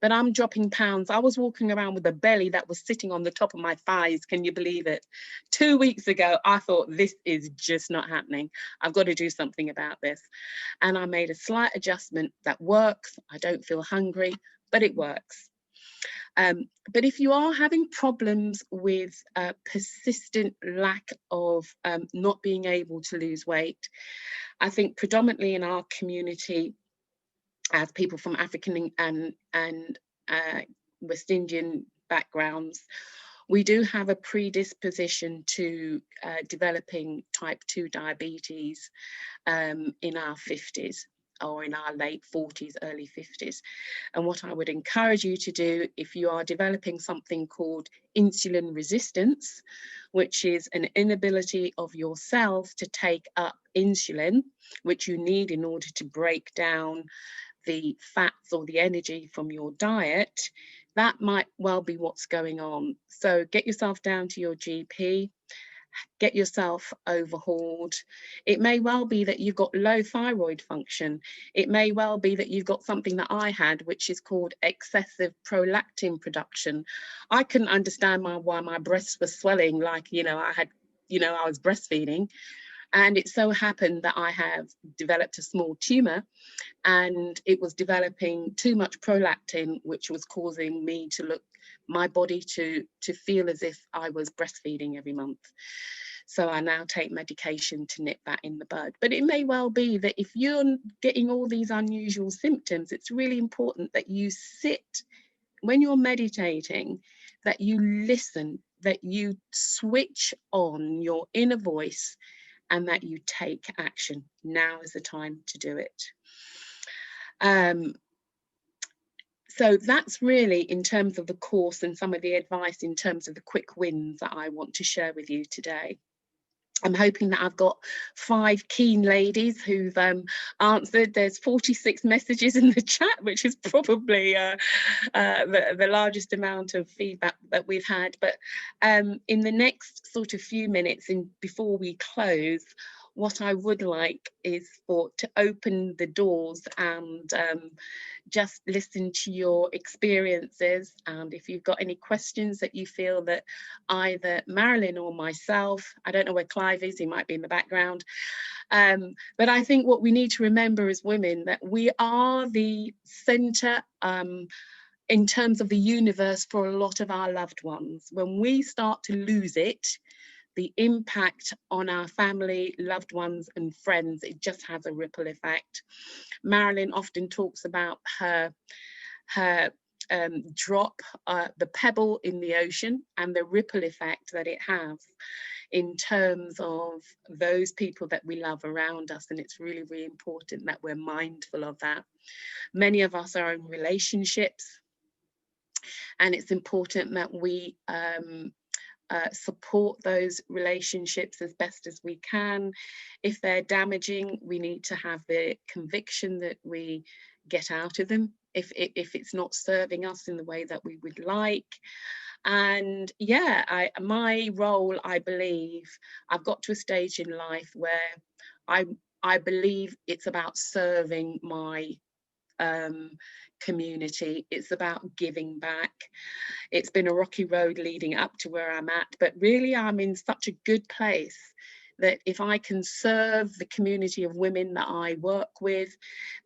[SPEAKER 3] but I'm dropping pounds. I was walking around with a belly that was sitting on the top of my thighs. Can you believe it? 2 weeks ago, I thought, this is just not happening. I've got to do something about this. And I made a slight adjustment that works. I don't feel hungry, but it works. But if you are having problems with persistent lack of not being able to lose weight, I think predominantly in our community, as people from African and West Indian backgrounds, we do have a predisposition to developing type 2 diabetes in our 50s or in our late 40s, early 50s. And what I would encourage you to do, if you are developing something called insulin resistance, which is an inability of your cells to take up insulin, which you need in order to break down the fats or the energy from your diet, that might well be what's going on. So get yourself down to your GP, get yourself overhauled. It may well be that you've got low thyroid function. It may well be that you've got something that I had, which is called excessive prolactin production. I couldn't understand why my breasts were swelling, like, you know, I was breastfeeding. And it so happened that I have developed a small tumor, and it was developing too much prolactin, which was causing me to my body to feel as if I was breastfeeding every month. So I now take medication to nip that in the bud. But it may well be that if you're getting all these unusual symptoms, it's really important that you sit, when you're meditating, that you listen, that you switch on your inner voice, and that you take action. Now is the time to do it. So that's really in terms of the course and some of the advice in terms of the quick wins that I want to share with you today. I'm hoping that I've got 5 keen ladies who've answered. There's 46 messages in the chat, which is probably the largest amount of feedback that we've had. But in the next sort of few minutes before we close, what I would like is to open the doors and just listen to your experiences. And if you've got any questions that you feel that either Marilyn or myself, I don't know where Clive is, he might be in the background, but I think what we need to remember as women, that we are the center in terms of the universe for a lot of our loved ones. When we start to lose it, the impact on our family, loved ones and friends, it just has a ripple effect. Marilyn often talks about her drop, the pebble in the ocean, and the ripple effect that it has in terms of those people that we love around us. And it's really, really important that we're mindful of that. Many of us are in relationships, and it's important that we support those relationships as best as we can. If they're damaging, we need to have the conviction that we get out of them if it's not serving us in the way that we would like. And yeah, my role, I believe, I've got to a stage in life where I believe it's about serving my community. It's about giving back. It's been a rocky road leading up to where I'm at, but really I'm in such a good place that if I can serve the community of women that I work with,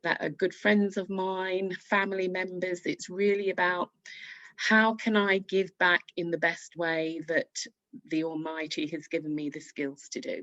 [SPEAKER 3] that are good friends of mine, family members, it's really about how can I give back in the best way that the Almighty has given me the skills to do.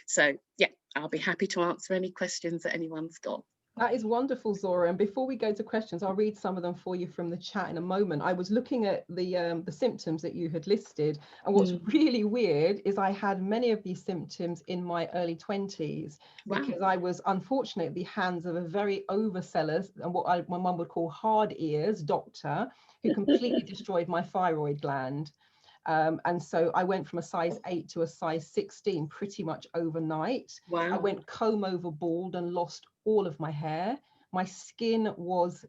[SPEAKER 3] So yeah, I'll be happy to answer any questions that anyone's got.
[SPEAKER 2] That is wonderful, Zora. And before we go to questions, I'll read some of them for you from the chat in a moment. I was looking at the symptoms that you had listed, and what's really weird is I had many of these symptoms in my early 20s. Wow. Because I was unfortunately at the hands of a very overzealous and what my mum would call hard ears doctor, who completely destroyed my thyroid gland. And so I went from a size 8 to a size 16 pretty much overnight. Wow. I went comb over bald and lost all of my hair. My skin was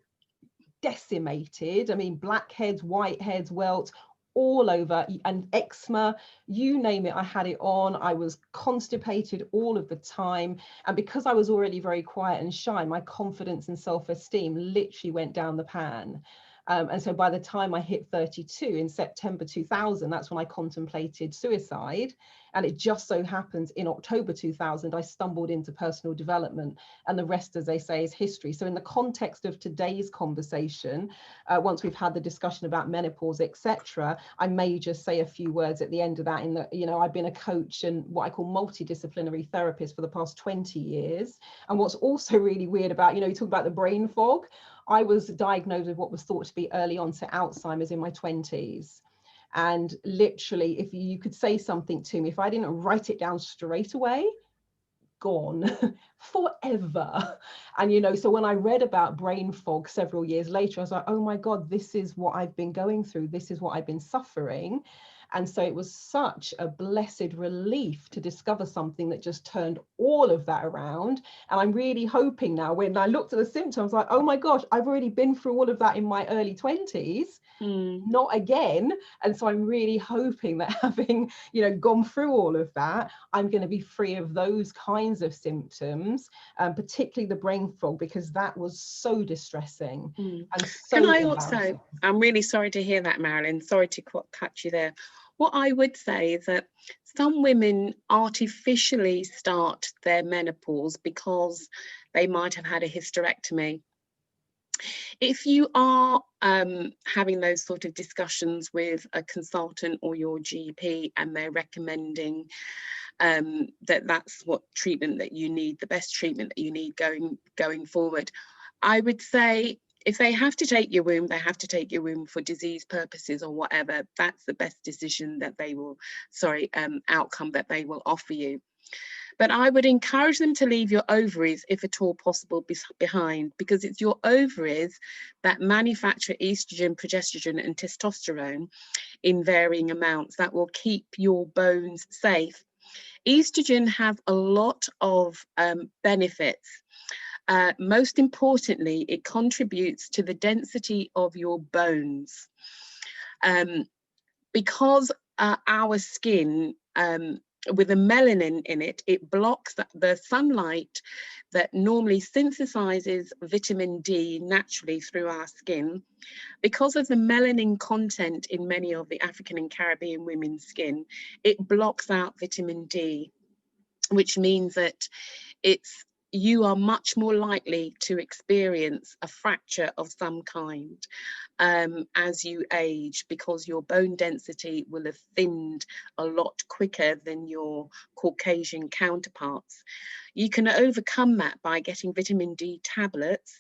[SPEAKER 2] decimated. I mean, blackheads, whiteheads, welts, all over, and eczema, you name it, I had it on. I was constipated all of the time. And because I was already very quiet and shy, my confidence and self-esteem literally went down the pan. And so by the time I hit 32 in September 2000, that's when I contemplated suicide. And it just so happens in October 2000, I stumbled into personal development, and the rest, as they say, is history. So in the context of today's conversation, once we've had the discussion about menopause, etc., I may just say a few words at the end of that. In that, you know, I've been a coach and what I call multidisciplinary therapist for the past 20 years. And what's also really weird about, you know, you talk about the brain fog. I was diagnosed with what was thought to be early onset Alzheimer's in my 20s. And literally, if you could say something to me, if I didn't write it down straight away, gone forever. And, you know, so when I read about brain fog several years later, I was like, oh my God, this is what I've been going through. This is what I've been suffering. And so it was such a blessed relief to discover something that just turned all of that around. And I'm really hoping now, when I looked at the symptoms, like, oh my gosh, I've already been through all of that in my early 20s, not again. And so I'm really hoping that having, you know, gone through all of that, I'm going to be free of those kinds of symptoms, particularly the brain fog, because that was so distressing. And so
[SPEAKER 3] Can I also, I'm really sorry to hear that, Marilyn, sorry to cut you there. What I would say is that some women artificially start their menopause because they might have had a hysterectomy. If you are having those sort of discussions with a consultant or your GP and they're recommending that that's what treatment that you need, the best treatment that you need going forward, I would say, if they have to take your womb, they have to take your womb for disease purposes or whatever. That's the best decision that they will, outcome that they will offer you. But I would encourage them to leave your ovaries, if at all possible, behind, because it's your ovaries that manufacture estrogen, progesterone, and testosterone in varying amounts that will keep your bones safe. Estrogen has a lot of benefits. Most importantly, it contributes to the density of your bones. Because our skin, with the melanin in it, it blocks the sunlight that normally synthesizes vitamin D naturally through our skin. Because of the melanin content in many of the African and Caribbean women's skin, it blocks out vitamin D, which means that you are much more likely to experience a fracture of some kind as you age, because your bone density will have thinned a lot quicker than your Caucasian counterparts. You can overcome that by getting vitamin D tablets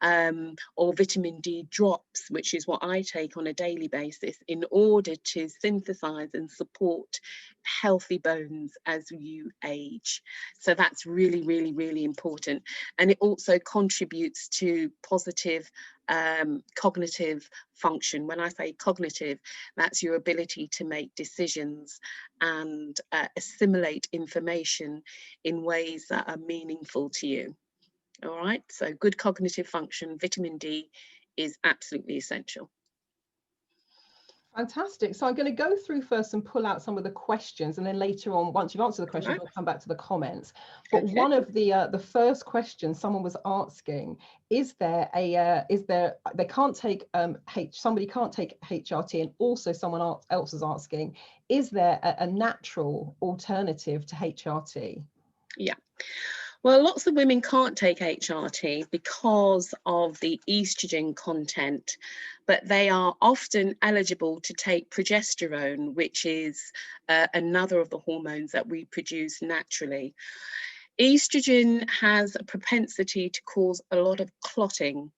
[SPEAKER 3] or vitamin D drops, which is what I take on a daily basis in order to synthesize and support healthy bones as you age. So that's really, really, really important. And it also contributes to positive cognitive function. When I say cognitive, that's your ability to make decisions and assimilate information in ways that are meaningful to you. All right, so good cognitive function, vitamin D is absolutely essential.
[SPEAKER 2] Fantastic. So I'm going to go through first and pull out some of the questions, and then later on, once you've answered the questions,
[SPEAKER 3] Right.
[SPEAKER 2] we'll come back to the comments. But
[SPEAKER 3] Okay.
[SPEAKER 2] one of the first questions someone was asking, they can't take somebody can't take HRT, and also someone else is asking, is there a natural alternative to HRT?
[SPEAKER 3] Yeah. Well, lots of women can't take HRT because of the estrogen content, but they are often eligible to take progesterone, which is another of the hormones that we produce naturally. Estrogen has a propensity to cause a lot of clotting,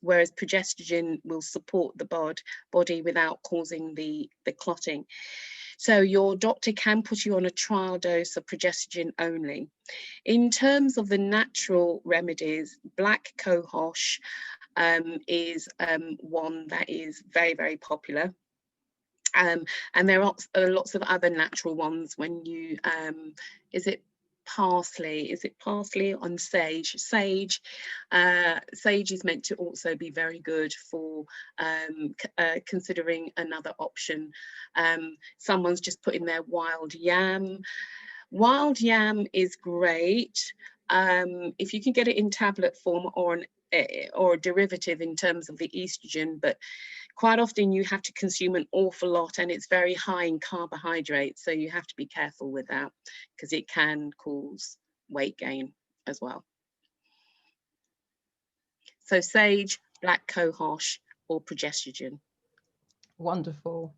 [SPEAKER 3] whereas progesterone will support the body without causing the clotting. So your doctor can put you on a trial dose of progesterone only. In terms of the natural remedies, black cohosh is one that is very, very popular. And there are lots of other natural ones. When you, is it parsley on sage? Sage is meant to also be very good for considering another option. Someone's just put in there wild yam. Wild yam is great if you can get it in tablet form or a derivative in terms of the estrogen, but quite often you have to consume an awful lot, and it's very high in carbohydrates, so you have to be careful with that because it can cause weight gain as well. So sage, black cohosh, or progesterone.
[SPEAKER 2] Wonderful.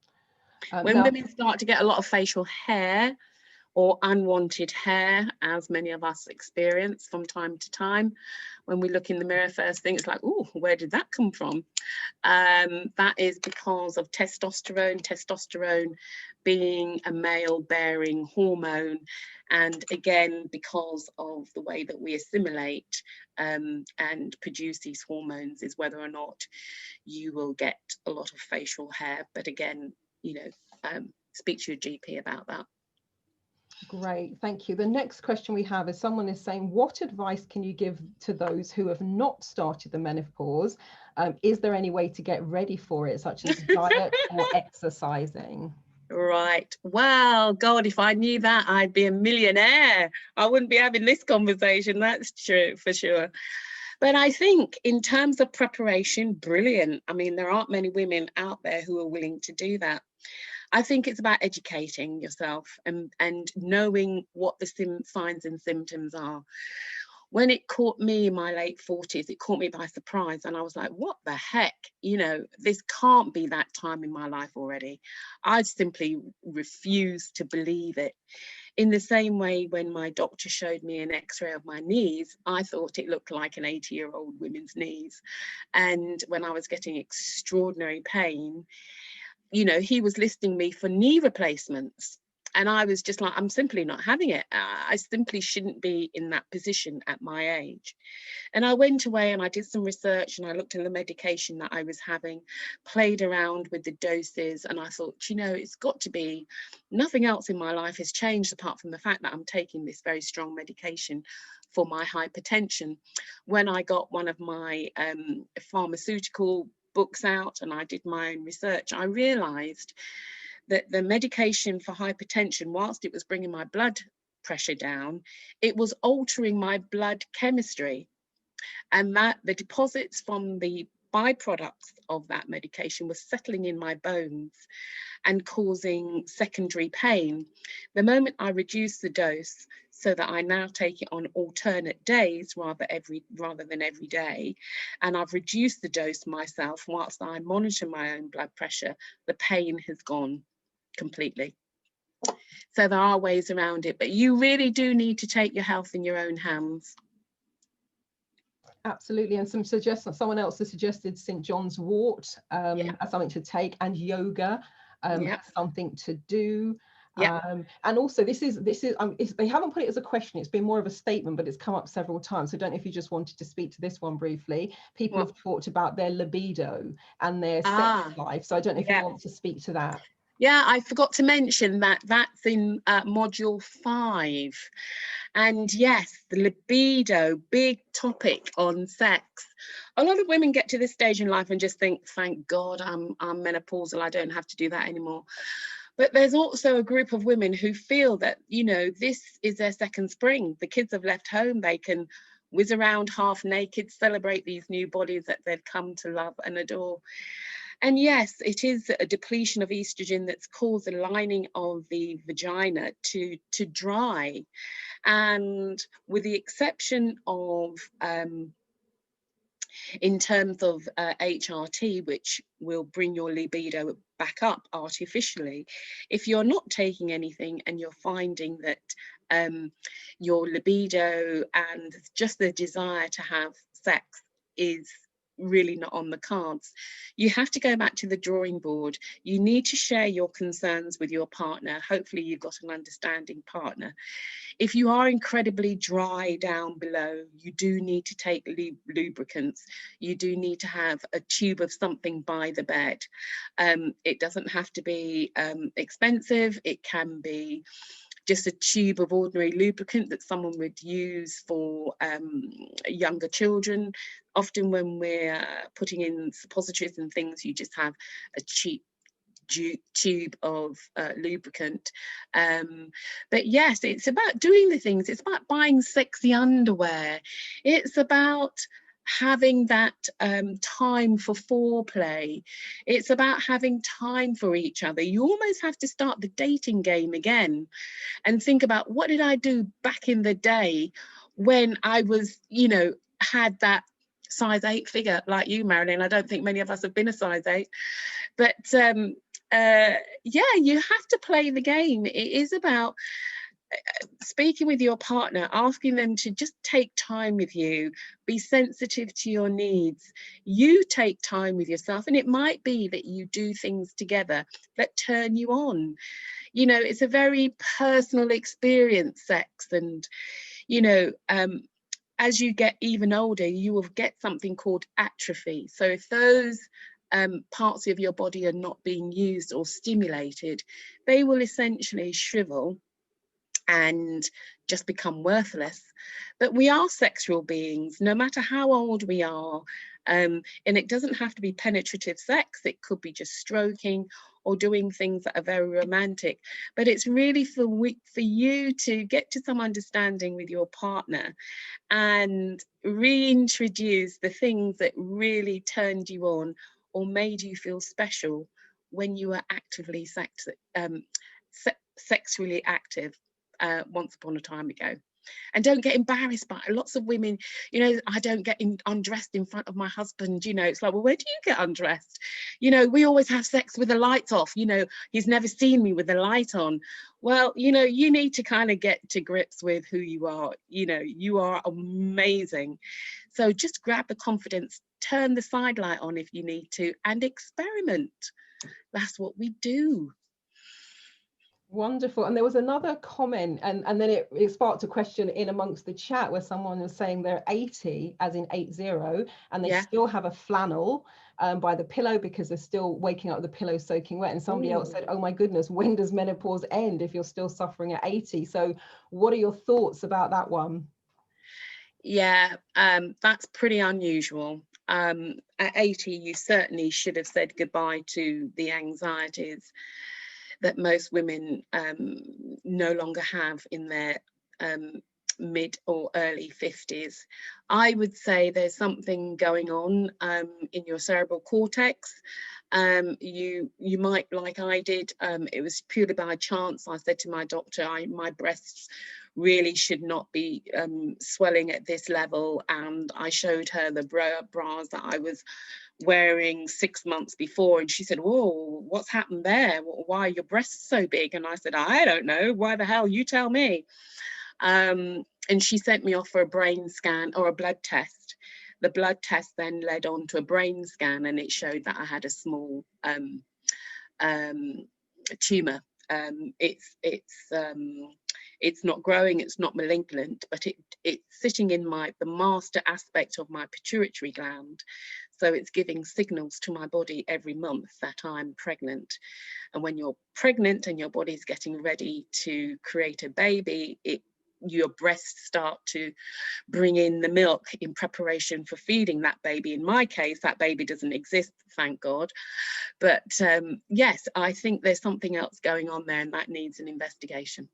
[SPEAKER 3] When women start to get a lot of facial hair or unwanted hair, as many of us experience from time to time, when we look in the mirror, first thing it's like, oh, where did that come from? That is because of testosterone being a male bearing hormone, and again because of the way that we assimilate and produce these hormones is whether or not you will get a lot of facial hair. But again, you know, speak to your GP about that.
[SPEAKER 2] Great, thank you. The next question we have is someone is saying, what advice can you give to those who have not started the menopause? Is there any way to get ready for it, such as diet or exercising?
[SPEAKER 3] Right. Well, God, if I knew that, I'd be a millionaire. I wouldn't be having this conversation. That's true, for sure. But I think in terms of preparation, brilliant. I mean, there aren't many women out there who are willing to do that. I think it's about educating yourself and knowing what the signs and symptoms are. When it caught me in my late 40s, it caught me by surprise. And I was like, what the heck? You know, this can't be that time in my life already. I simply refused to believe it. In the same way, when my doctor showed me an x-ray of my knees, I thought it looked like an 80-year-old woman's knees. And when I was getting extraordinary pain, you know, he was listing me for knee replacements. And I was just like, I'm simply not having it. I simply shouldn't be in that position at my age. And I went away and I did some research and I looked at the medication that I was having, played around with the doses. And I thought, you know, it's got to be, nothing else in my life has changed apart from the fact that I'm taking this very strong medication for my hypertension. When I got one of my pharmaceutical books out and I did my own research, I realized that the medication for hypertension, whilst it was bringing my blood pressure down, it was altering my blood chemistry, and that the deposits from the byproducts of that medication was settling in my bones and causing secondary pain. The moment I reduced the dose so that I now take it on alternate days rather than every day, and I've reduced the dose myself whilst I monitor my own blood pressure, the pain has gone completely. So there are ways around it, but you really do need to take your health in your own hands.
[SPEAKER 2] Absolutely. And someone else has suggested St. John's wort as something to take, and yoga as something to do. And also this is they haven't put it as a question, it's been more of a statement, but it's come up several times. So I don't know if you just wanted to speak to this one briefly. People have talked about their libido and their sex life. So I don't know if you want to speak to that.
[SPEAKER 3] Yeah, I forgot to mention that that's in module 5. And yes, the libido, big topic on sex. A lot of women get to this stage in life and just think, thank God I'm menopausal, I don't have to do that anymore. But there's also a group of women who feel that, you know, this is their second spring. The kids have left home, they can whiz around half naked, celebrate these new bodies that they've come to love and adore. And yes, it is a depletion of estrogen that's caused the lining of the vagina to dry. And with the exception of in terms of HRT, which will bring your libido back up artificially, if you're not taking anything and you're finding that your libido and just the desire to have sex is really not on the cards, you have to go back to the drawing board. You need to share your concerns with your partner. Hopefully you've got an understanding partner. If you are incredibly dry down below, you do need to take lubricants. You do need to have a tube of something by the bed. It doesn't have to be expensive. It can be just a tube of ordinary lubricant that someone would use for younger children. Often when we're putting in suppositories and things, you just have a cheap tube of lubricant. But yes, it's about doing the things. It's about buying sexy underwear. It's about having that time for foreplay. It's about having time for each other. You almost have to start the dating game again and think about, what did I do back in the day when I was, you know, had that size 8 figure like you, Marilyn. I don't think many of us have been a size 8, but yeah, you have to play the game. It is about speaking with your partner, asking them to just take time with you, be sensitive to your needs. You take time with yourself, and it might be that you do things together that turn you on. You know, it's a very personal experience, sex, and you know, as you get even older, you will get something called atrophy. So if those parts of your body are not being used or stimulated, they will essentially shrivel and just become worthless. But we are sexual beings, no matter how old we are. And it doesn't have to be penetrative sex. It could be just stroking or doing things that are very romantic. But it's really for you to get to some understanding with your partner and reintroduce the things that really turned you on or made you feel special when you were actively sexually active once upon a time ago. And don't get embarrassed by it. Lots of women, you know, I don't get undressed in front of my husband. You know, it's like, well, where do you get undressed? You know, we always have sex with the lights off. You know, he's never seen me with the light on. Well, you know, you need to kind of get to grips with who you are. You know, you are amazing. So just grab the confidence, turn the side light on if you need to, and experiment. That's what we do.
[SPEAKER 2] Wonderful. And there was another comment, and then it sparked a question in amongst the chat where someone was saying they're 80, as in 80, and they still have a flannel by the pillow because they're still waking up with the pillow soaking wet. And somebody else said, oh my goodness, when does menopause end if you're still suffering at 80? So what are your thoughts about that one?
[SPEAKER 3] Yeah, that's pretty unusual. At 80, you certainly should have said goodbye to the anxieties that most women no longer have in their mid or early 50s. I would say there's something going on in your cerebral cortex. You might, like I did, it was purely by chance. I said to my doctor, my breasts really should not be swelling at this level, and I showed her the bras that I was wearing 6 months before, and she said, whoa, what's happened there? Why are your breasts so big? And I said, I don't know. Why the hell? You tell me. And she sent me off for a brain scan or a blood test. The blood test then led on to a brain scan, and it showed that I had a small tumor. It's not growing, it's not malignant, but it's sitting in the master aspect of my pituitary gland. So it's giving signals to my body every month that I'm pregnant. And when you're pregnant and your body's getting ready to create a baby, your breasts start to bring in the milk in preparation for feeding that baby. In my case, that baby doesn't exist, thank God. But yes, I think there's something else going on there, and that needs an investigation.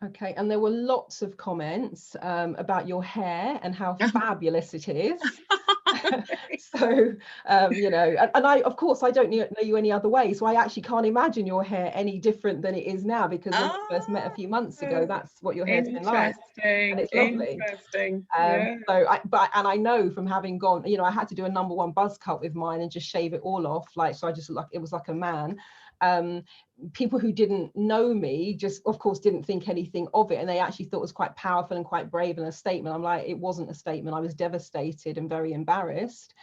[SPEAKER 2] Okay, and there were lots of comments about your hair and how fabulous it is. So, you know, and I, of course, I don't know you any other way, so I actually can't imagine your hair any different than it is now, because when we first met a few months ago, that's what your hair's been like, and it's lovely.
[SPEAKER 3] Interesting.
[SPEAKER 2] So I know from having gone, you know, I had to do a #1 buzz cut with mine and just shave it all off, like, so I just looked like, it was like a man. People who didn't know me just, of course, didn't think anything of it, and they actually thought it was quite powerful and quite brave and a statement. I'm like, it wasn't a statement. I was devastated and very embarrassed.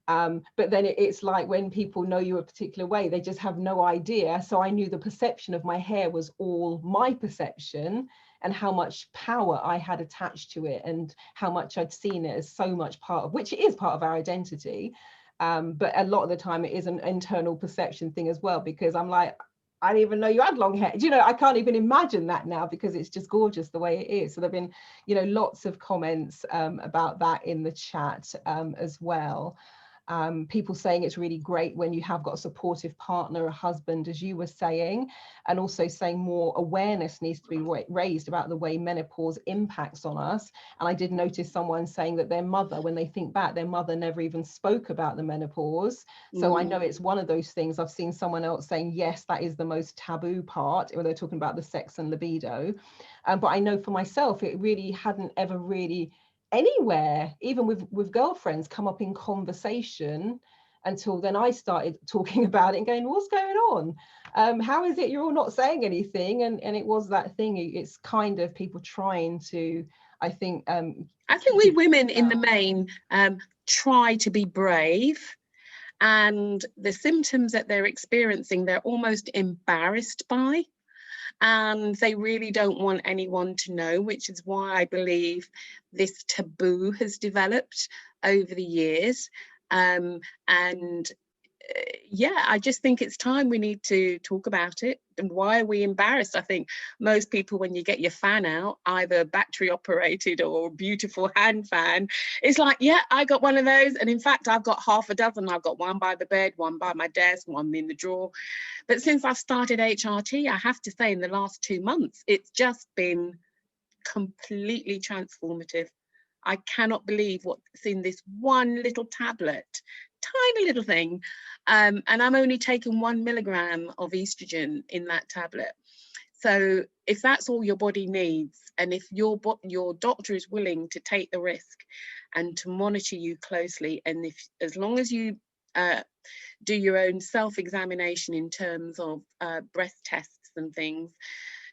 [SPEAKER 2] But then it's like when people know you a particular way, they just have no idea. So I knew the perception of my hair was all my perception, and how much power I had attached to it, and how much I'd seen it as so much part of, which it is part of our identity. But a lot of the time it is an internal perception thing as well, because I'm like, I didn't even know you had long hair. Do you know, I can't even imagine that now, because it's just gorgeous the way it is. So there've been, you know, lots of comments about that in the chat as well. People saying it's really great when you have got a supportive partner, a husband, as you were saying, and also saying more awareness needs to be raised about the way menopause impacts on us. And I did notice someone saying that their mother, when they think back, their mother never even spoke about the menopause. So I know it's one of those things. I've seen someone else saying, yes, that is the most taboo part, when they're talking about the sex and libido. But I know for myself, it really hadn't ever really anywhere, even with girlfriends, come up in conversation until then I started talking about it and going, what's going on? How is it you're all not saying anything? And it was that thing. It's kind of people trying to, I think
[SPEAKER 3] we women in the main try to be brave, and the symptoms that they're experiencing, they're almost embarrassed by. And they really don't want anyone to know, which is why I believe this taboo has developed over the years. Yeah, I just think it's time we need to talk about it. And why are we embarrassed? I think most people, when you get your fan out, either battery operated or beautiful hand fan, it's like, yeah, I got one of those. And in fact, I've got half a dozen. I've got one by the bed, one by my desk, one in the drawer. But since I've started HRT, I have to say in the last 2 months, it's just been completely transformative. I cannot believe what's in this one little tablet, tiny little thing. And I'm only taking 1 milligram of estrogen in that tablet. So if that's all your body needs, and if your doctor is willing to take the risk and to monitor you closely, and as long as you do your own self-examination in terms of breast tests and things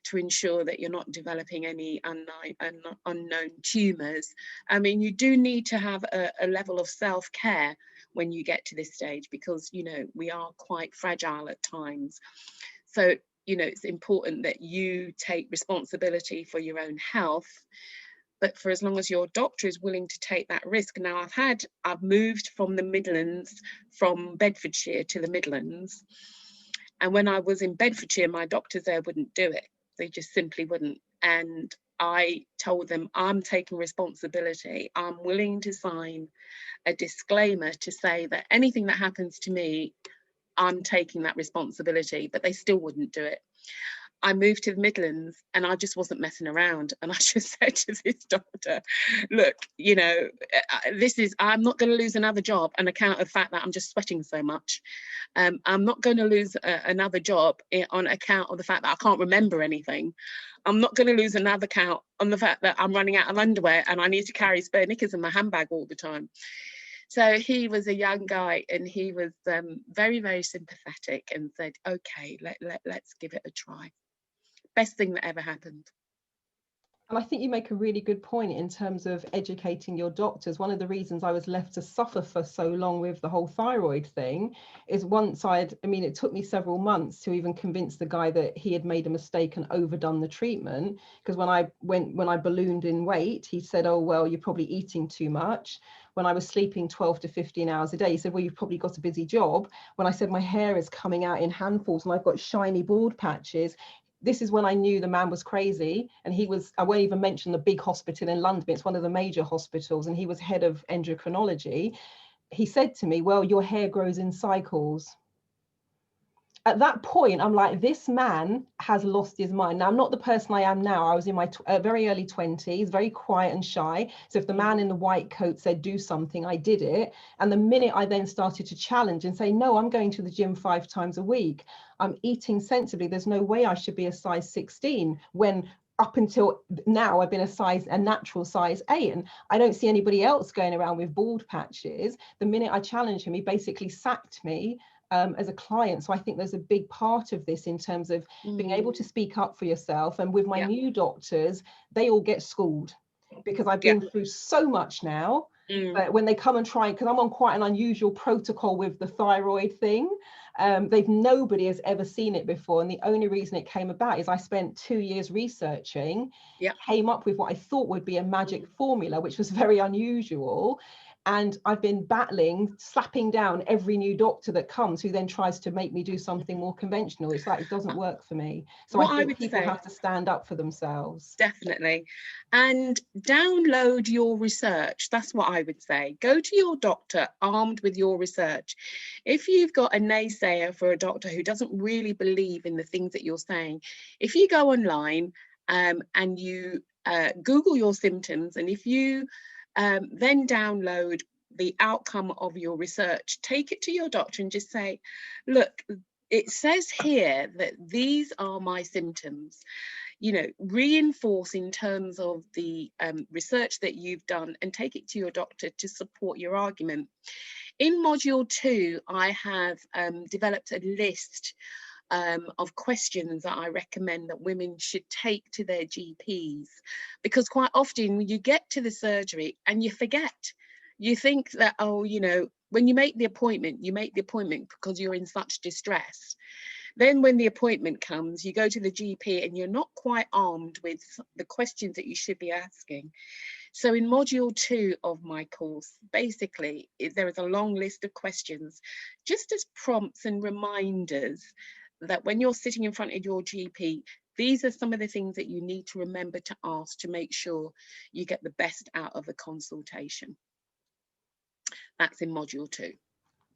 [SPEAKER 3] to ensure that you're not developing any unknown tumours. I mean, you do need to have a level of self-care when you get to this stage, because, you know, we are quite fragile at times. So, you know, it's important that you take responsibility for your own health, but for as long as your doctor is willing to take that risk. Now, I've moved from the Midlands, from Bedfordshire to the Midlands. And when I was in Bedfordshire, my doctors there wouldn't do it. They just simply wouldn't. And I told them, I'm taking responsibility. I'm willing to sign a disclaimer to say that anything that happens to me, I'm taking that responsibility, but they still wouldn't do it. I moved to the Midlands and I just wasn't messing around. And I just said to this doctor, look, you know, I'm not going to lose another job on account of the fact that I'm just sweating so much. I'm not going to lose another job on account of the fact that I can't remember anything. I'm not going to lose another count on the fact that I'm running out of underwear and I need to carry spare knickers in my handbag all the time. So he was a young guy, and he was very, very sympathetic and said, okay, let's give it a try. Best thing that ever happened.
[SPEAKER 2] And I think you make a really good point in terms of educating your doctors. One of the reasons I was left to suffer for so long with the whole thyroid thing is it took me several months to even convince the guy that he had made a mistake and overdone the treatment. Because when I ballooned in weight, he said, oh, well, you're probably eating too much. when I was sleeping 12 to 15 hours a day. He said, well, you've probably got a busy job. When I said my hair is coming out in handfuls and I've got shiny bald patches, this is when I knew the man was crazy. And he was, I won't even mention the big hospital in London, it's one of the major hospitals, and he was head of endocrinology. He said to me, well, your hair grows in cycles. At that point, I'm like, this man has lost his mind. Now, I'm not the person I am now. I was in my very early 20s, very quiet and shy. So if the man in the white coat said, do something, I did it. And the minute I then started to challenge and say, no, I'm going to the gym 5 times a week, I'm eating sensibly, there's no way I should be a size 16 when up until now I've been a natural size 8, and I don't see anybody else going around with bald patches. The minute I challenged him, he basically sacked me as a client. So I think there's a big part of this in terms of being able to speak up for yourself. And with my new doctors, they all get schooled because I've been through so much now. But when they come and try, because I'm on quite an unusual protocol with the thyroid thing, nobody has ever seen it before. And the only reason it came about is I spent 2 years researching, came up with what I thought would be a magic formula, which was very unusual. And I've been battling, slapping down every new doctor that comes who then tries to make me do something more conventional. It's like, it doesn't work for me. So I think people have to stand up for themselves.
[SPEAKER 3] Definitely. And download your research. That's what I would say. Go to your doctor armed with your research. If you've got a naysayer for a doctor who doesn't really believe in the things that you're saying, if you go online and you Google your symptoms, and if you then download the outcome of your research, take it to your doctor and just say, look, it says here that these are my symptoms. You know, reinforce in terms of the research that you've done and take it to your doctor to support your argument. In module 2, I have developed a list of questions that I recommend that women should take to their GPs, because quite often you get to the surgery and you forget. You think that, oh, you know, when you make the appointment because you're in such distress. Then when the appointment comes, you go to the GP and you're not quite armed with the questions that you should be asking. So in module 2 of my course, basically, there is a long list of questions, just as prompts and reminders that when you're sitting in front of your GP, these are some of the things that you need to remember to ask to make sure you get the best out of the consultation. That's in module 2.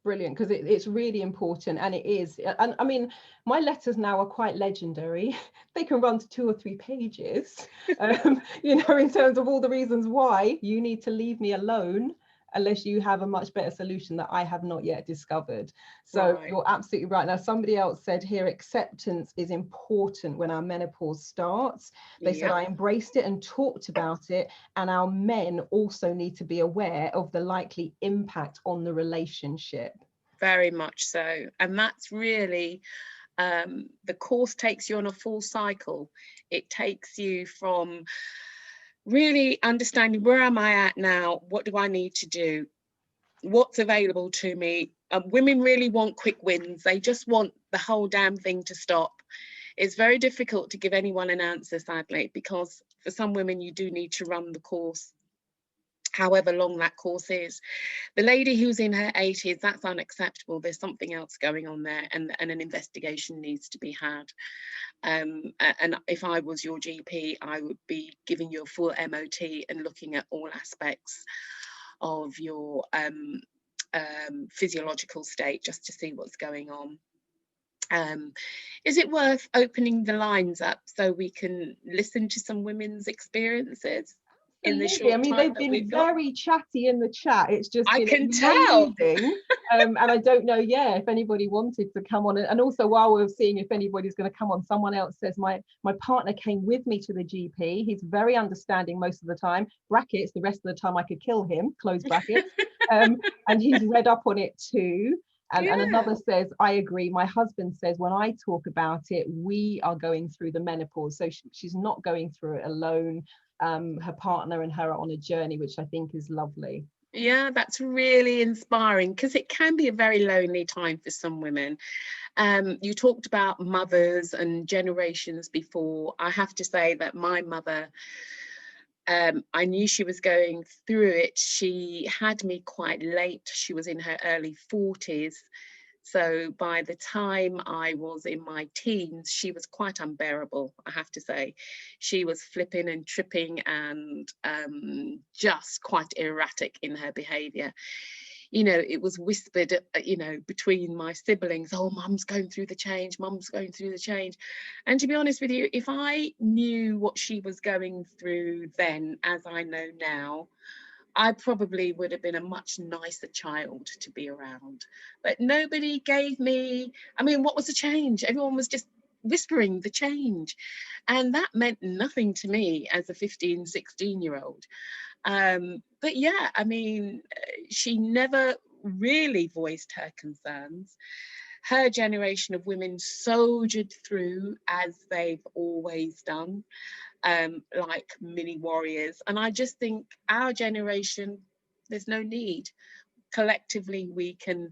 [SPEAKER 2] Brilliant, because it's really important, and it is. And I mean, my letters now are quite legendary. They can run to 2 or 3 pages, you know, in terms of all the reasons why you need to leave me alone unless you have a much better solution that I have not yet discovered. So You're absolutely right. Now, somebody else said here, acceptance is important when our menopause starts. They said, I embraced it and talked about it, and our men also need to be aware of the likely impact on the relationship.
[SPEAKER 3] Very much so. And that's really, the course takes you on a full cycle. It takes you from really understanding, where am I at now? What do I need to do? What's available to me? Women really want quick wins. They just want the whole damn thing to stop. It's very difficult to give anyone an answer, sadly, because for some women, you do need to run the course, however long that course is. The lady who's in her 80s, that's unacceptable. There's something else going on there, and an investigation needs to be had. And if I was your GP, I would be giving you a full MOT and looking at all aspects of your physiological state, just to see what's going on. Is it worth opening the lines up so we can listen to some women's experiences? In the short
[SPEAKER 2] I mean, they've been very chatty in the chat. It's just,
[SPEAKER 3] I can tell.
[SPEAKER 2] And I don't know, if anybody wanted to come on. And also, while we're seeing if anybody's going to come on, someone else says, my partner came with me to the GP. He's very understanding most of the time. Brackets, the rest of the time I could kill him, close brackets. And he's read up on it too. And another says, I agree. My husband says, when I talk about it, we are going through the menopause. So she's not going through it alone. Her partner and her are on a journey, which I think is lovely.
[SPEAKER 3] Yeah, that's really inspiring, because it can be a very lonely time for some women. You talked about mothers and generations before. I have to say that my mother I knew she was going through it. She had me quite late. She was in her early 40s. So by the time I was in my teens, she was quite unbearable, I have to say. She was flipping and tripping and just quite erratic in her behaviour. You know, it was whispered, you know, between my siblings, oh, mum's going through the change, mum's going through the change. And to be honest with you, if I knew what she was going through then, as I know now, I probably would have been a much nicer child to be around. But nobody gave me, I mean, what was the change? Everyone was just whispering the change. And that meant nothing to me as a 15, 16-year-old. But yeah, I mean, she never really voiced her concerns. Her generation of women soldiered through as they've always done, like mini warriors. And I just think our generation, there's no need. Collectively, we can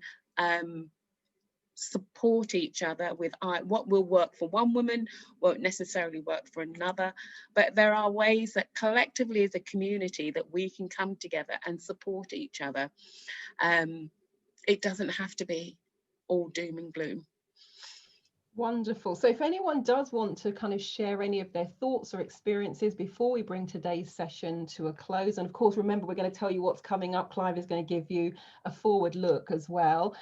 [SPEAKER 3] support each other with what will work for one woman won't necessarily work for another, but there are ways that collectively as a community that we can come together and support each other. It doesn't have to be all doom and gloom.
[SPEAKER 2] Wonderful. So if anyone does want to kind of share any of their thoughts or experiences before we bring today's session to a close, and of course, remember, we're going to tell you what's coming up. Clive is going to give you a forward look as well.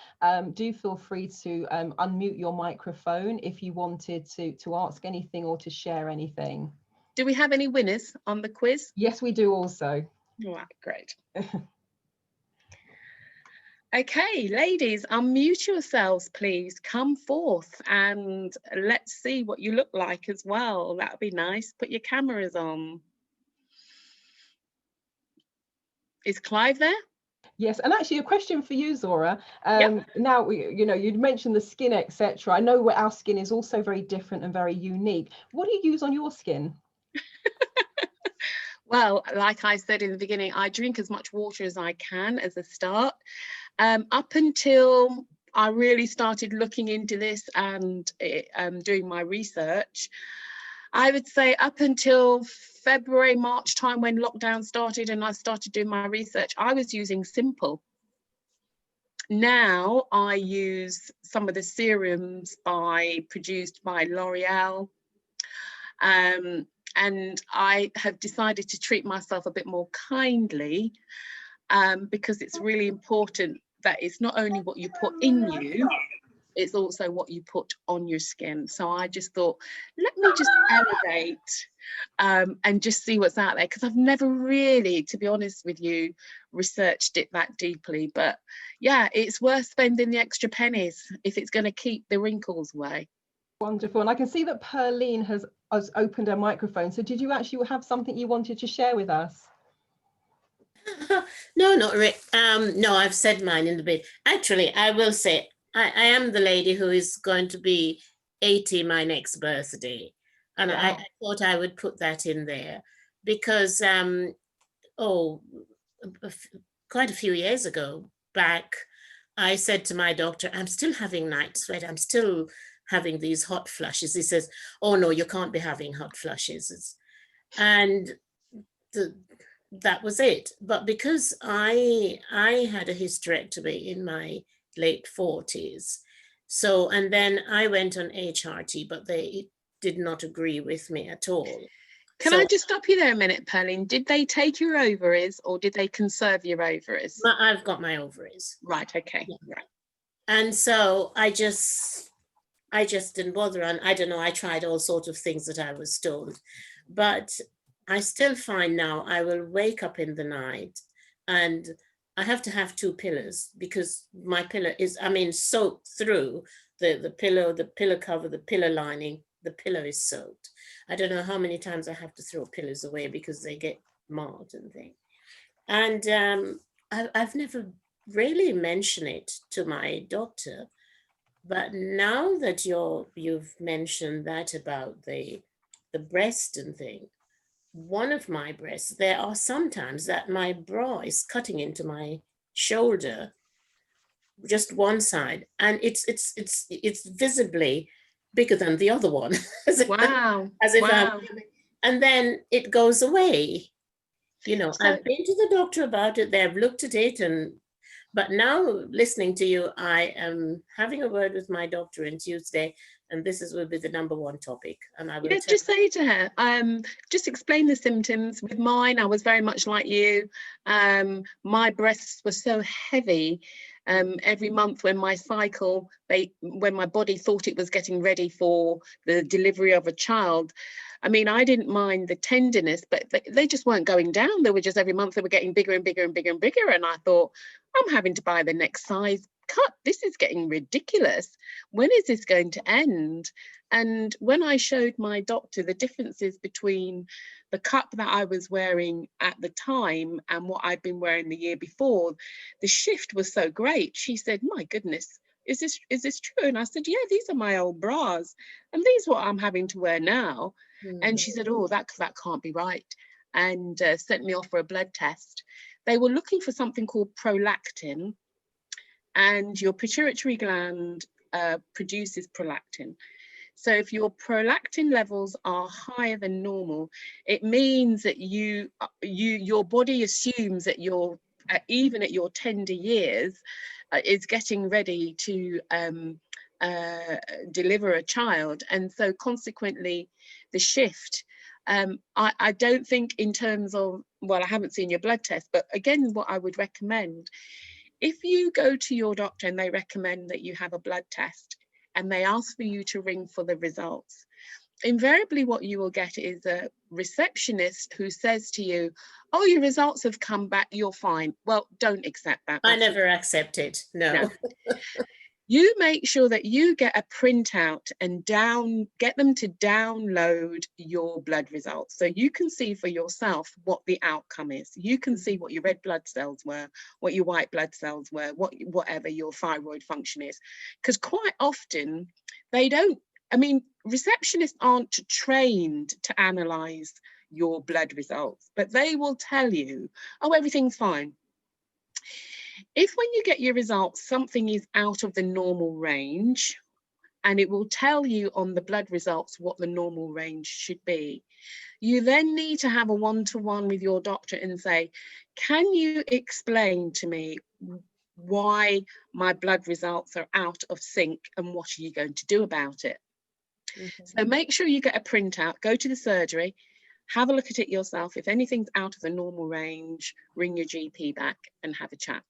[SPEAKER 2] Do feel free to unmute your microphone if you wanted to ask anything or to share anything.
[SPEAKER 3] Do we have any winners on the quiz?
[SPEAKER 2] Yes, we do also.
[SPEAKER 3] All right, great. Okay, ladies, unmute yourselves, please. Come forth and let's see what you look like as well. That would be nice. Put your cameras on. Is Clive there?
[SPEAKER 2] Yes, and actually a question for you, Zora.
[SPEAKER 3] Yep.
[SPEAKER 2] Now, you know, you'd mentioned the skin, etc. I know our skin is also very different and very unique. What do you use on your skin?
[SPEAKER 3] Well, like I said in the beginning, I drink as much water as I can as a start. Up until I really started looking into this and doing my research, I would say up until February, March time when lockdown started and I started doing my research, I was using Simple. Now I use some of the serums produced by L'Oreal. And I have decided to treat myself a bit more kindly because it's really important that it's not only what you put in you, it's also what you put on your skin. So I just thought, let me just elevate and just see what's out there, because I've never really, to be honest with you, researched it that deeply. But yeah, it's worth spending the extra pennies if it's going to keep the wrinkles away.
[SPEAKER 2] Wonderful. And I can see that Perline has opened her microphone. So did you actually have something you wanted to share with us?
[SPEAKER 4] No, not really. No, I've said mine in the bit. Actually, I will say I am the lady who is going to be 80 my next birthday. And
[SPEAKER 2] Wow.
[SPEAKER 4] I thought I would put that in there because, quite a few years ago back, I said to my doctor, I'm still having night sweat. I'm still having these hot flushes. He says, oh, no, you can't be having hot flushes. And that was it. But because I had a hysterectomy in my late 40s, so, and then I went on HRT, but they did not agree with me at all.
[SPEAKER 3] Can I just stop you there a minute, Perline? Did they take your ovaries or did they conserve your ovaries?
[SPEAKER 4] I've got my ovaries.
[SPEAKER 3] Right, okay.
[SPEAKER 4] Yeah.
[SPEAKER 3] Right.
[SPEAKER 4] And so I just didn't bother. And I don't know, I tried all sorts of things that I was told. But I still find now I will wake up in the night and I have to have 2 pillows because my pillow is, soaked through the pillow cover, the pillow lining, the pillow is soaked. I don't know how many times I have to throw pillows away because they get marked and things. And I've never really mentioned it to my doctor, but now that you've mentioned that about the breast and thing, one of my breasts, there are sometimes that my bra is cutting into my shoulder, just one side, and it's visibly bigger than the other one.
[SPEAKER 3] Wow.
[SPEAKER 4] And then it goes away. You know,
[SPEAKER 3] So-
[SPEAKER 4] I've been to the doctor about it. They've looked at it, but now listening to you, I am having a word with my doctor on Tuesday, and will be the #1 topic. And I will
[SPEAKER 3] Yeah, just say to her, just explain the symptoms. With mine, I was very much like you. My breasts were so heavy every month when my cycle, when my body thought it was getting ready for the delivery of a child. I mean, I didn't mind the tenderness, but they just weren't going down. They were just every month they were getting bigger and bigger and bigger and bigger. And I thought, I'm having to buy the next size cut. This is getting ridiculous. When is this going to end? And when I showed my doctor the differences between the cup that I was wearing at the time and what I'd been wearing the year before, the shift was so great. She said, my goodness, is this true? And I said, yeah, these are my old bras. And these are what I'm having to wear now. And she said, oh, that can't be right. And sent me off for a blood test. They were looking for something called prolactin, and your pituitary gland produces prolactin. So if your prolactin levels are higher than normal, it means that your body assumes that you're even at your tender years is getting ready to deliver a child. And so consequently, the shift, I don't think in terms of, well, I haven't seen your blood test, but again, what I would recommend, if you go to your doctor and they recommend that you have a blood test and they ask for you to ring for the results, invariably what you will get is a receptionist who says to you, oh, your results have come back, you're fine. Well, don't accept that.
[SPEAKER 4] I never accept it. No.
[SPEAKER 3] You make sure that you get a printout and get them to download your blood results so you can see for yourself what the outcome is. You can see what your red blood cells were, what your white blood cells were, whatever your thyroid function is. Because quite often receptionists aren't trained to analyze your blood results, but they will tell you, oh, everything's fine. If when you get your results, something is out of the normal range, and it will tell you on the blood results what the normal range should be, you then need to have a one-to-one with your doctor and say, can you explain to me why my blood results are out of sync and what are you going to do about it? So make sure you get a printout, go to the surgery, have a look at it yourself. If anything's out of the normal range, ring your GP back and have a chat.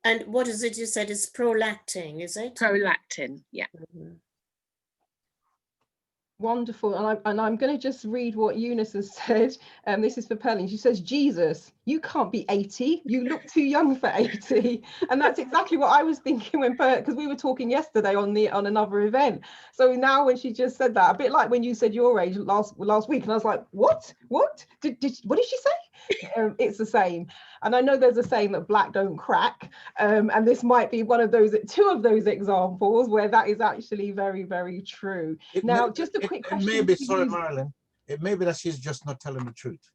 [SPEAKER 4] And what is it you said is prolactin, is it?
[SPEAKER 3] Prolactin, yeah.
[SPEAKER 2] Wonderful. And I'm going to just read what Eunice has said. This is for Perlin. She says, Jesus, you can't be 80. You look too young for 80. And that's exactly what I was thinking because we were talking yesterday on another event. So now when she just said that, a bit like when you said your age last week, and I was like, what did she say? It's the same. And I know there's a saying that black don't crack, and this might be two of those examples where that is actually very, very true. Just a quick question.
[SPEAKER 1] Maybe, sorry, Marilyn, it may be that she's just not telling the truth.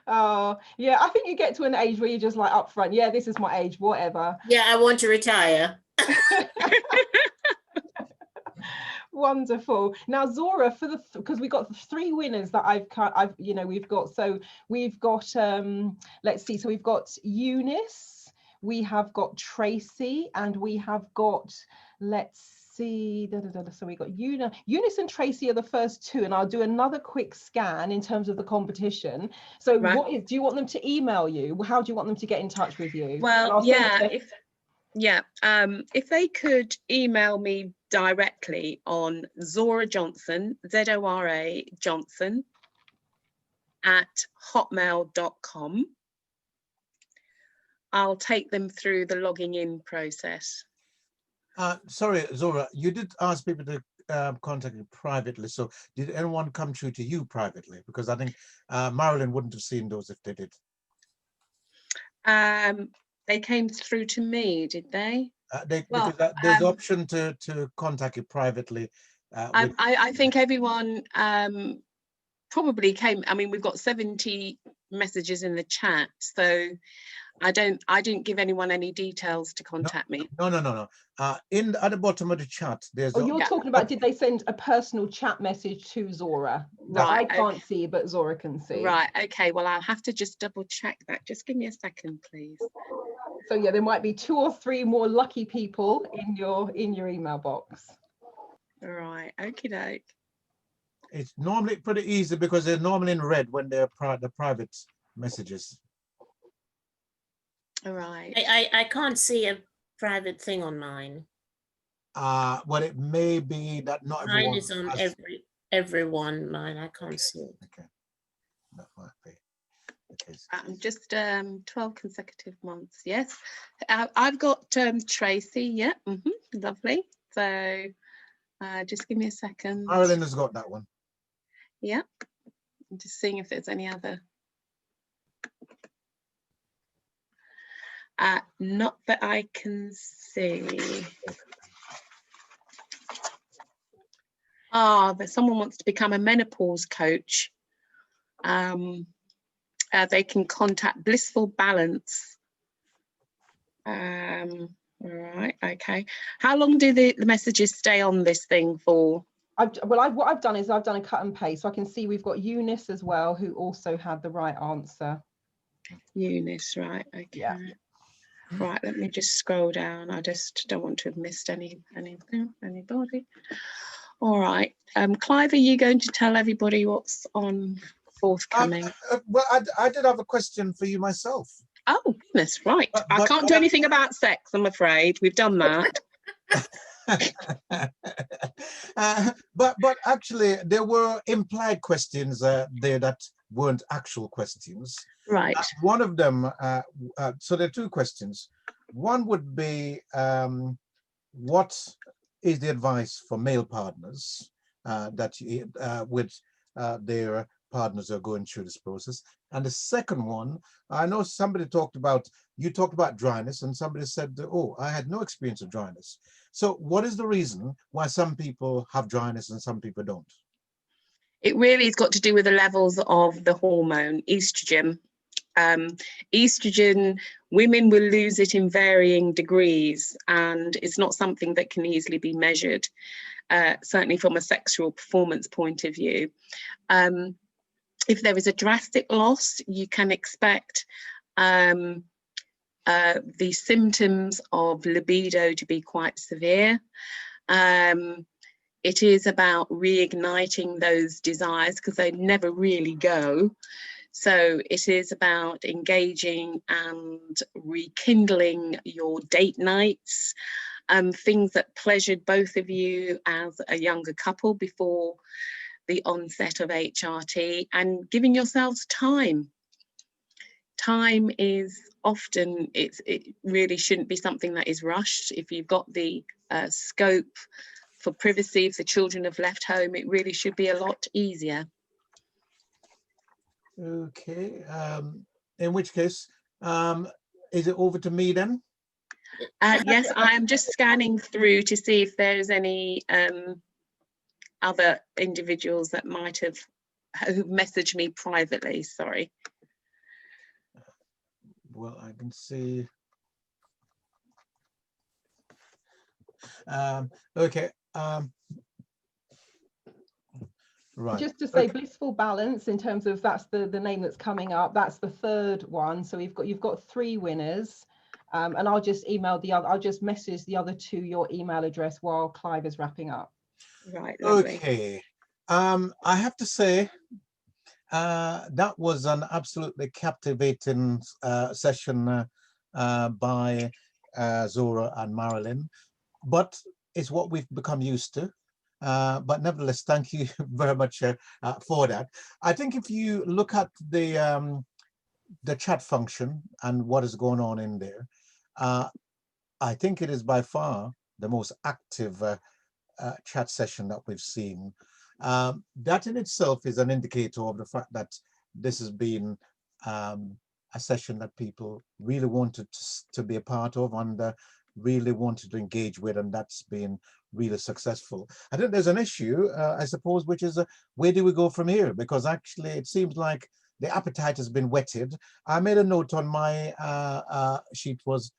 [SPEAKER 2] Yeah, I think you get to an age where you're just like upfront, yeah, this is my age, whatever.
[SPEAKER 4] Yeah, I want to retire.
[SPEAKER 2] Wonderful. Now, Zora, because we got 3 winners that we've got let's see, so we've got Eunice, we have got Tracy, and we have got, let's see, so we got Eunice and Tracy are the first 2, and I'll do another quick scan in terms of the competition. So right. Do you want them to email you? How do you want them to get in touch with you?
[SPEAKER 3] Well, if they could email me directly on Zora Johnson, Zora Johnson @hotmail.com, I'll take them through the logging in process.
[SPEAKER 1] Sorry, Zora, you did ask people to contact you privately. So did anyone come through to you privately? Because I think Marilyn wouldn't have seen those if they did.
[SPEAKER 3] They came through to me, did they?
[SPEAKER 1] Because there's option to contact you privately.
[SPEAKER 3] I think everyone probably came. I mean, we've got 70 messages in the chat, so I didn't give anyone any details to contact me.
[SPEAKER 1] No. At the bottom of the chat, there's
[SPEAKER 2] Oh, you're talking about, did they send a personal chat message to Zora?
[SPEAKER 3] Right,
[SPEAKER 2] I can't see, but Zora can see.
[SPEAKER 3] Right, okay, well, I'll have to just double check that. Just give me a second, please.
[SPEAKER 2] So yeah, there might be 2 or 3 more lucky people in your email box.
[SPEAKER 3] Right, okie doke.
[SPEAKER 1] It's normally pretty easy because they're normally in red when they're the private messages.
[SPEAKER 3] All right.
[SPEAKER 4] I can't see a private thing on mine.
[SPEAKER 1] Well, it may be that not everyone
[SPEAKER 4] Mine is on
[SPEAKER 1] has...
[SPEAKER 4] everyone. Mine, I can't see it.
[SPEAKER 1] Okay, that might be the case.
[SPEAKER 3] Just 12 consecutive months. Yes, I've got Tracy. Yeah, lovely. So just give me a second.
[SPEAKER 1] Marilyn has got that one.
[SPEAKER 3] Yeah, I'm just seeing if there's any other. Not that I can see. But someone wants to become a menopause coach. They can contact Blissful Balance. All right, okay. How long do the messages stay on this thing for?
[SPEAKER 2] What I've done is I've done a cut and paste, so I can see we've got Eunice as well, who also had the right answer.
[SPEAKER 3] Eunice, right, okay.
[SPEAKER 2] Yeah.
[SPEAKER 3] Right, let me just scroll down. I just don't want to have missed anybody. All right, Clive, are you going to tell everybody what's on forthcoming?
[SPEAKER 1] Well, I did have a question for you myself.
[SPEAKER 3] Oh, goodness, right. I can't do anything about sex, I'm afraid. We've done that.
[SPEAKER 1] But actually, there were implied questions there that weren't actual questions.
[SPEAKER 3] Right.
[SPEAKER 1] One of them, so there are 2 questions. One would be, what is the advice for male partners that with their partners are going through this process? And the second one, I know somebody you talked about dryness, and somebody said, oh, I had no experience of dryness. So what is the reason why some people have dryness and some people don't?
[SPEAKER 3] It really has got to do with the levels of the hormone estrogen. Estrogen, women will lose it in varying degrees, and it's not something that can easily be measured, certainly from a sexual performance point of view. If there is a drastic loss, you can expect the symptoms of libido to be quite severe. It is about reigniting those desires because they never really go. So it is about engaging and rekindling your date nights, things that pleasured both of you as a younger couple before the onset of HRT, and giving yourselves time. Time is often, it really shouldn't be something that is rushed. If you've got the scope for privacy, if the children have left home, it really should be a lot easier.
[SPEAKER 1] Okay, in which case, is it over to me then?
[SPEAKER 3] Yes, I am just scanning through to see if there's any other individuals that might have who messaged me privately, sorry.
[SPEAKER 1] Well, I can see. Okay. Right.
[SPEAKER 2] Just to say, Blissful Balance, in terms of that's the name that's coming up, that's the 3rd one. So you've got 3 winners, and I'll just I'll just message the other 2 your email address while Clive is wrapping up.
[SPEAKER 3] Right. Lovely.
[SPEAKER 1] Okay. I have to say that was an absolutely captivating session by Zora and Marilyn, but it's what we've become used to. But nevertheless, thank you very much for that. I think if you look at the chat function and what is going on in there, I think it is by far the most active chat session that we've seen. That in itself is an indicator of the fact that this has been a session that people really wanted to be a part of and really wanted to engage with, and that's been really successful. I think there's an issue, I suppose, which is where do we go from here? Because actually it seems like the appetite has been whetted. I made a note on my sheet was,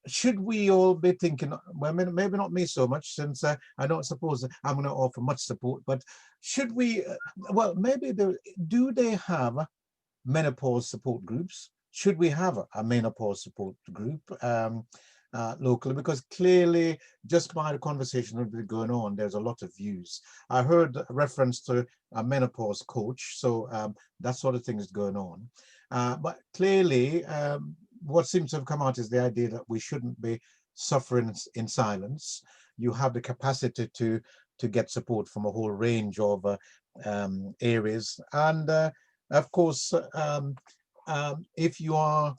[SPEAKER 1] should we all be thinking, well, maybe not me so much, since I don't suppose I'm going to offer much support, but should we, well, maybe do they have menopause support groups? Should we have a menopause support group locally? Because clearly, just by the conversation that been going on, there's a lot of views. I heard a reference to a menopause coach, so that sort of thing is going on. But clearly, what seems to have come out is the idea that we shouldn't be suffering in silence. You have the capacity to get support from a whole range of areas, and of course, if you are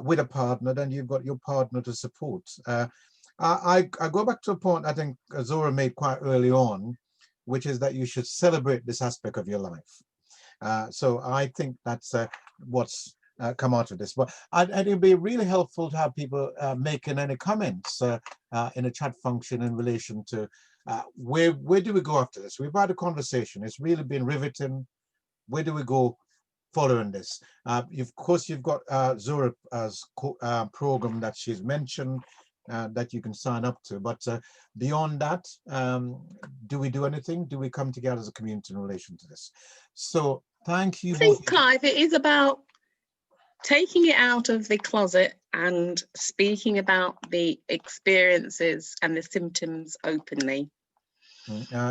[SPEAKER 1] with a partner, then you've got your partner to support. I go back to a point I think Zora made quite early on, which is that you should celebrate this aspect of your life. So I think that's what's come out of this. But it'd be really helpful to have people making any comments in a chat function in relation to where do we go after this? We've had a conversation. It's really been riveting. Where do we go following this? Of course, you've got Zora's program that she's mentioned that you can sign up to. But beyond that, do we do anything? Do we come together as a community in relation to this? So thank you.
[SPEAKER 3] I think, Clive, it is about taking it out of the closet and speaking about the experiences and the symptoms openly.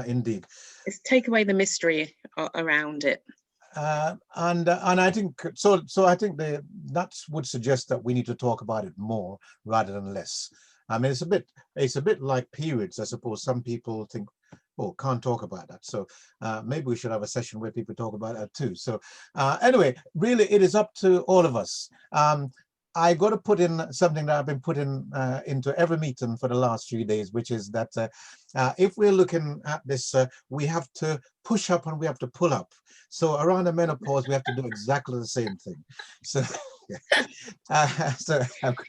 [SPEAKER 1] Indeed.
[SPEAKER 3] It's take away the mystery around it.
[SPEAKER 1] And I think so. I think that would suggest that we need to talk about it more rather than less. I mean, it's a bit like periods. I suppose some people think, oh, can't talk about that. So maybe we should have a session where people talk about that too. So anyway, really, it is up to all of us. I got to put in something that I've been putting into every meeting for the last few days, which is that if we're looking at this, we have to push up and we have to pull up. So around the menopause, we have to do exactly the same thing. So,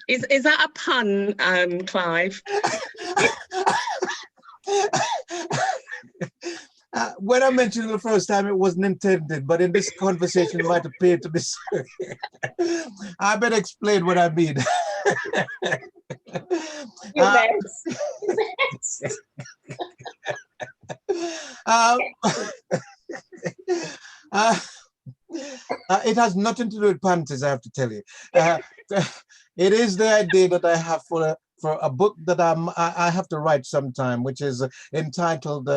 [SPEAKER 3] is that a pun, Clive?
[SPEAKER 1] When I mentioned it the first time, it wasn't intended, but in this conversation, it might appear to be so. I better explain what I mean. It has nothing to do with panties, I have to tell you. It is the idea that I have for a book that I have to write sometime, which is entitled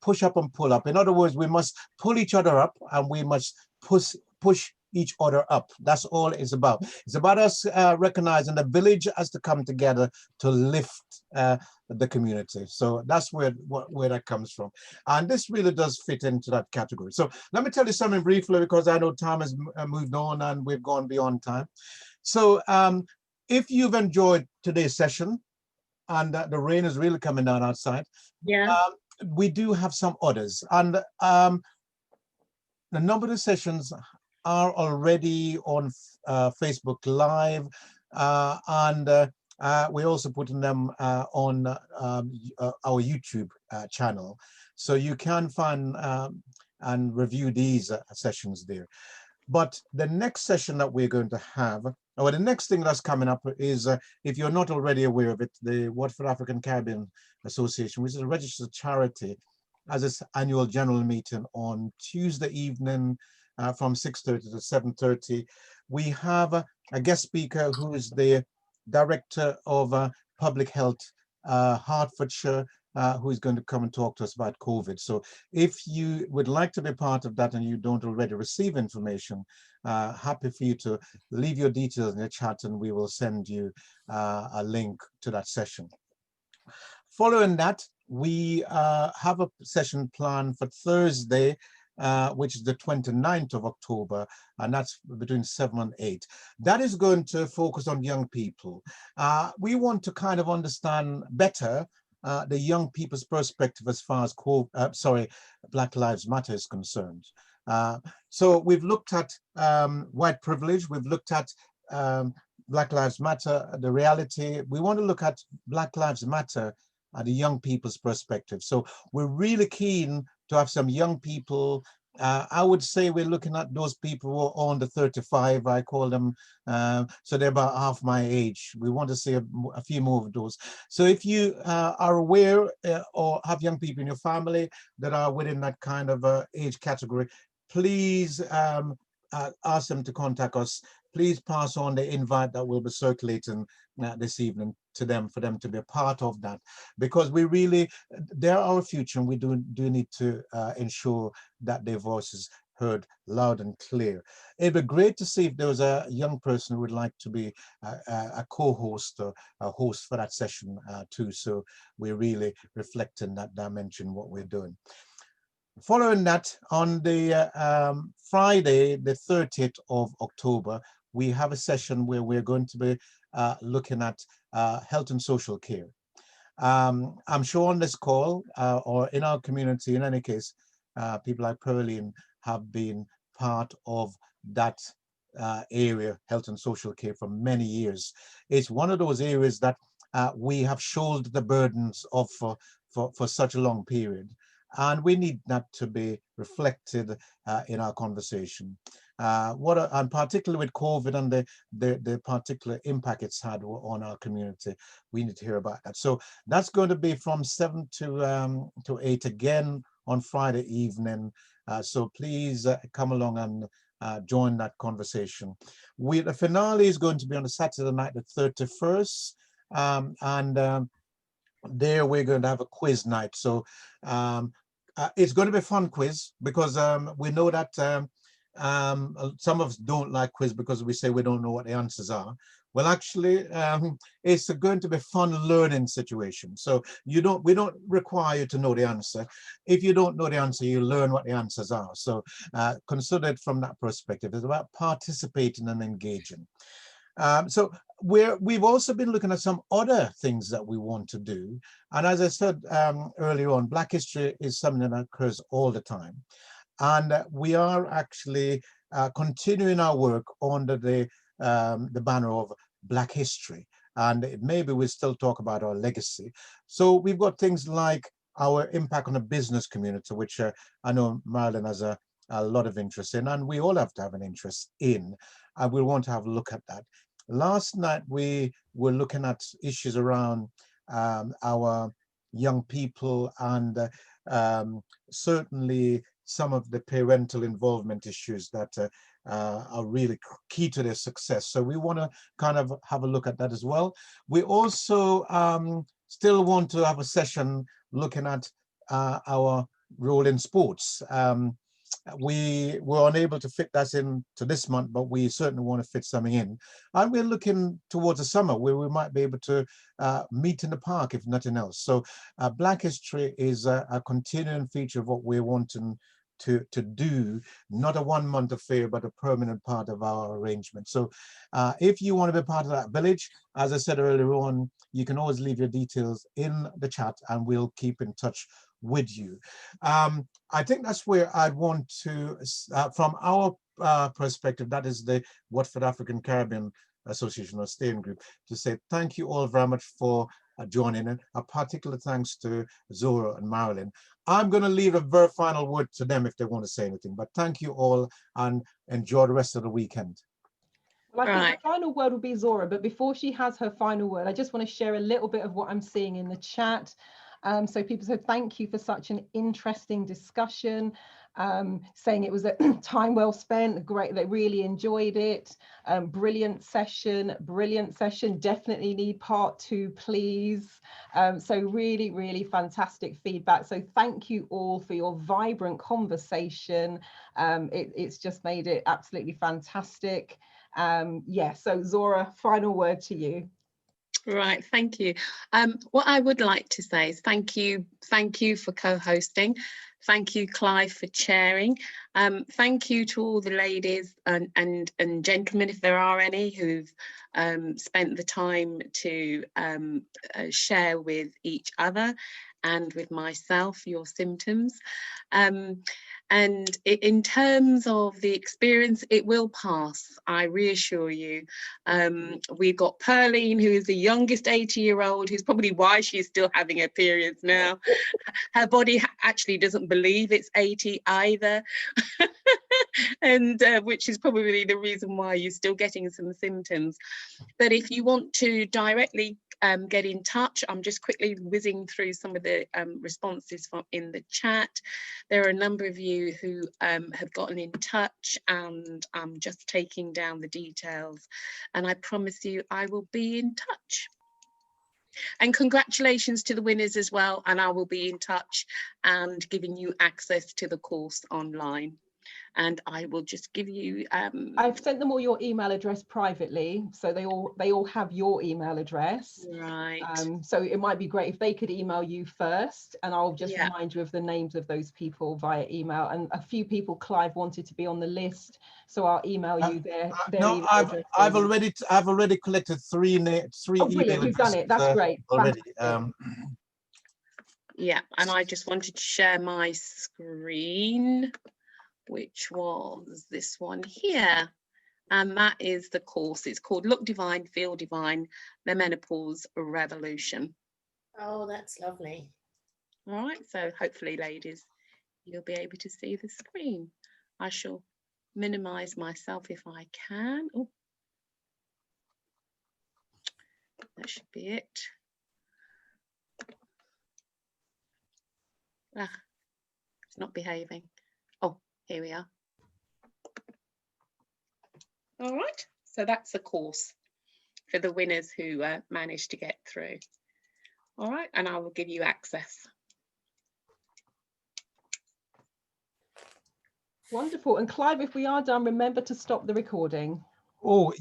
[SPEAKER 1] Push Up and Pull Up. In other words, we must pull each other up and we must push each other up. That's all it's about. It's about us recognizing the village has to come together to lift the community. So that's where that comes from. And this really does fit into that category. So let me tell you something briefly, because I know time has moved on and we've gone beyond time. So if you've enjoyed today's session, and the rain is really coming down outside,
[SPEAKER 4] yeah,
[SPEAKER 1] we do have some others. And the number of the sessions are already on Facebook Live, and we're also putting them on our YouTube channel. So you can find and review these sessions there. But the next session that we're going to have, or the next thing that's coming up is, if you're not already aware of it, the Watford African Caribbean Association, which is a registered charity, has its annual general meeting on Tuesday evening from 6:30 to 7:30. We have a guest speaker who is the Director of Public Health, Hertfordshire, who is going to come and talk to us about COVID. So if you would like to be part of that and you don't already receive information, happy for you to leave your details in the chat and we will send you a link to that session. Following that, we have a session planned for Thursday, which is the 29th of October, and that's between 7 and 8. That is going to focus on young people. We want to kind of understand better the young people's perspective as far as Black Lives Matter is concerned. So we've looked at white privilege, we've looked at Black Lives Matter, the reality. We want to look at Black Lives Matter the young people's perspective. So we're really keen to have some young people I would say we're looking at those people who are under 35, I call them, so they're about half my age. We want to see a few more of those. So if you are aware or have young people in your family that are within that kind of age category, please ask them to contact us. Please pass on the invite that will be circulating this evening to them, for them to be a part of that, because we really, they're our future, and we do need to ensure that their voices heard loud and clear. It'd be great to see if there was a young person who would like to be a co-host or a host for that session too. So we're really reflecting that dimension, what we're doing. Following that, on the Friday, the 30th of October, we have a session where we're going to be looking at health and social care. I'm sure on this call or in our community, in any case, people like Prolactin have been part of that area, health and social care, for many years. It's one of those areas that we have shouldered the burdens of for such a long period. And we need that to be reflected in our conversation. And particularly with COVID and the particular impact it's had on our community, we need to hear about that. So that's going to be from 7 to 8 again on Friday evening. So please come along and join that conversation. The finale is going to be on a Saturday night, the 31st. There we're going to have a quiz night. So it's going to be a fun quiz, because we know that some of us don't like quiz because we say we don't know what the answers are. Well, actually, it's going to be a fun learning situation. So we don't require you to know the answer. If you don't know the answer, you learn what the answers are. So consider it from that perspective. It's about participating and engaging. So we've also been looking at some other things that we want to do. And as I said earlier on, Black history is something that occurs all the time. And we are actually continuing our work under the banner of Black history. And maybe we'll still talk about our legacy. So we've got things like our impact on the business community, which I know Marilyn has a lot of interest in, and we all have to have an interest in. And we want to have a look at that. Last night, we were looking at issues around our young people, and certainly some of the parental involvement issues that are really key to their success. So we want to kind of have a look at that as well. We also still want to have a session looking at our role in sports. We were unable to fit that in to this month, but we certainly want to fit something in. And we're looking towards the summer where we might be able to meet in the park, if nothing else. So Black history is a continuing feature of what we're wanting to do, not a one-month affair, but a permanent part of our arrangement. So if you want to be part of that village, as I said earlier on, you can always leave your details in the chat and we'll keep in touch with you. I think that's where I'd want to, from our perspective, that is the Watford African Caribbean Association or Steering Group, to say thank you all very much for joining in. A particular thanks to Zora and Marilyn. I'm going to leave a very final word to them if they want to say anything, but thank you all and enjoy the rest of the weekend.
[SPEAKER 2] Well, I think the final word will be Zora, but before she has her final word, I just want to share a little bit of what I'm seeing in the chat. So people said, thank you for such an interesting discussion, saying it was a time well spent, great, they really enjoyed it, brilliant session, definitely need part 2, please. So really, really fantastic feedback. So thank you all for your vibrant conversation. It's just made it absolutely fantastic. Yeah, so Zora, final word to you.
[SPEAKER 3] Right, thank you. What I would like to say is thank you for co-hosting. Thank you, Clive, for chairing. Thank you to all the ladies and gentlemen, if there are any, who've spent the time to share with each other and with myself your symptoms. And And in terms of the experience, it will pass, I reassure you. We've got Pearline, who is the youngest 80-year-old, who's probably why she's still having her periods now. Her body actually doesn't believe it's 80 either. And which is probably the reason why you're still getting some symptoms. But if you want to directly get in touch, I'm just quickly whizzing through some of the responses from in the chat. There are a number of you who have gotten in touch, and I'm just taking down the details, and I promise you I will be in touch. And congratulations to the winners as well, and I will be in touch and giving you access to the course online. And I will just give you
[SPEAKER 2] I've sent them all your email address privately, so they all have your email address.
[SPEAKER 3] Right.
[SPEAKER 2] So it might be great if they could email you first, and I'll just
[SPEAKER 3] Yeah.
[SPEAKER 2] remind you of the names of those people via email. And a few people Clive wanted to be on the list, so I'll email you their
[SPEAKER 1] No,
[SPEAKER 2] email
[SPEAKER 1] I've
[SPEAKER 2] address.
[SPEAKER 1] I've already collected three
[SPEAKER 2] Oh, brilliant,
[SPEAKER 1] email
[SPEAKER 2] you've done it.
[SPEAKER 1] addresses,
[SPEAKER 2] That's great.
[SPEAKER 1] already.
[SPEAKER 2] Fantastic.
[SPEAKER 3] Yeah, and I just wanted to share my screen, which was this one here. And that is the course. It's called Look Divine, Feel Divine, the Menopause Revolution.
[SPEAKER 4] Oh, that's lovely.
[SPEAKER 3] All right, so hopefully, ladies, you'll be able to see the screen. I shall minimize myself if I can. Oh, that should be it. Ah, it's not behaving. Oh, here we are. All right, so that's the course for the winners who managed to get through. All right, and I will give you access.
[SPEAKER 2] Wonderful. And Clive, if we are done, remember to stop the recording.
[SPEAKER 1] Oh,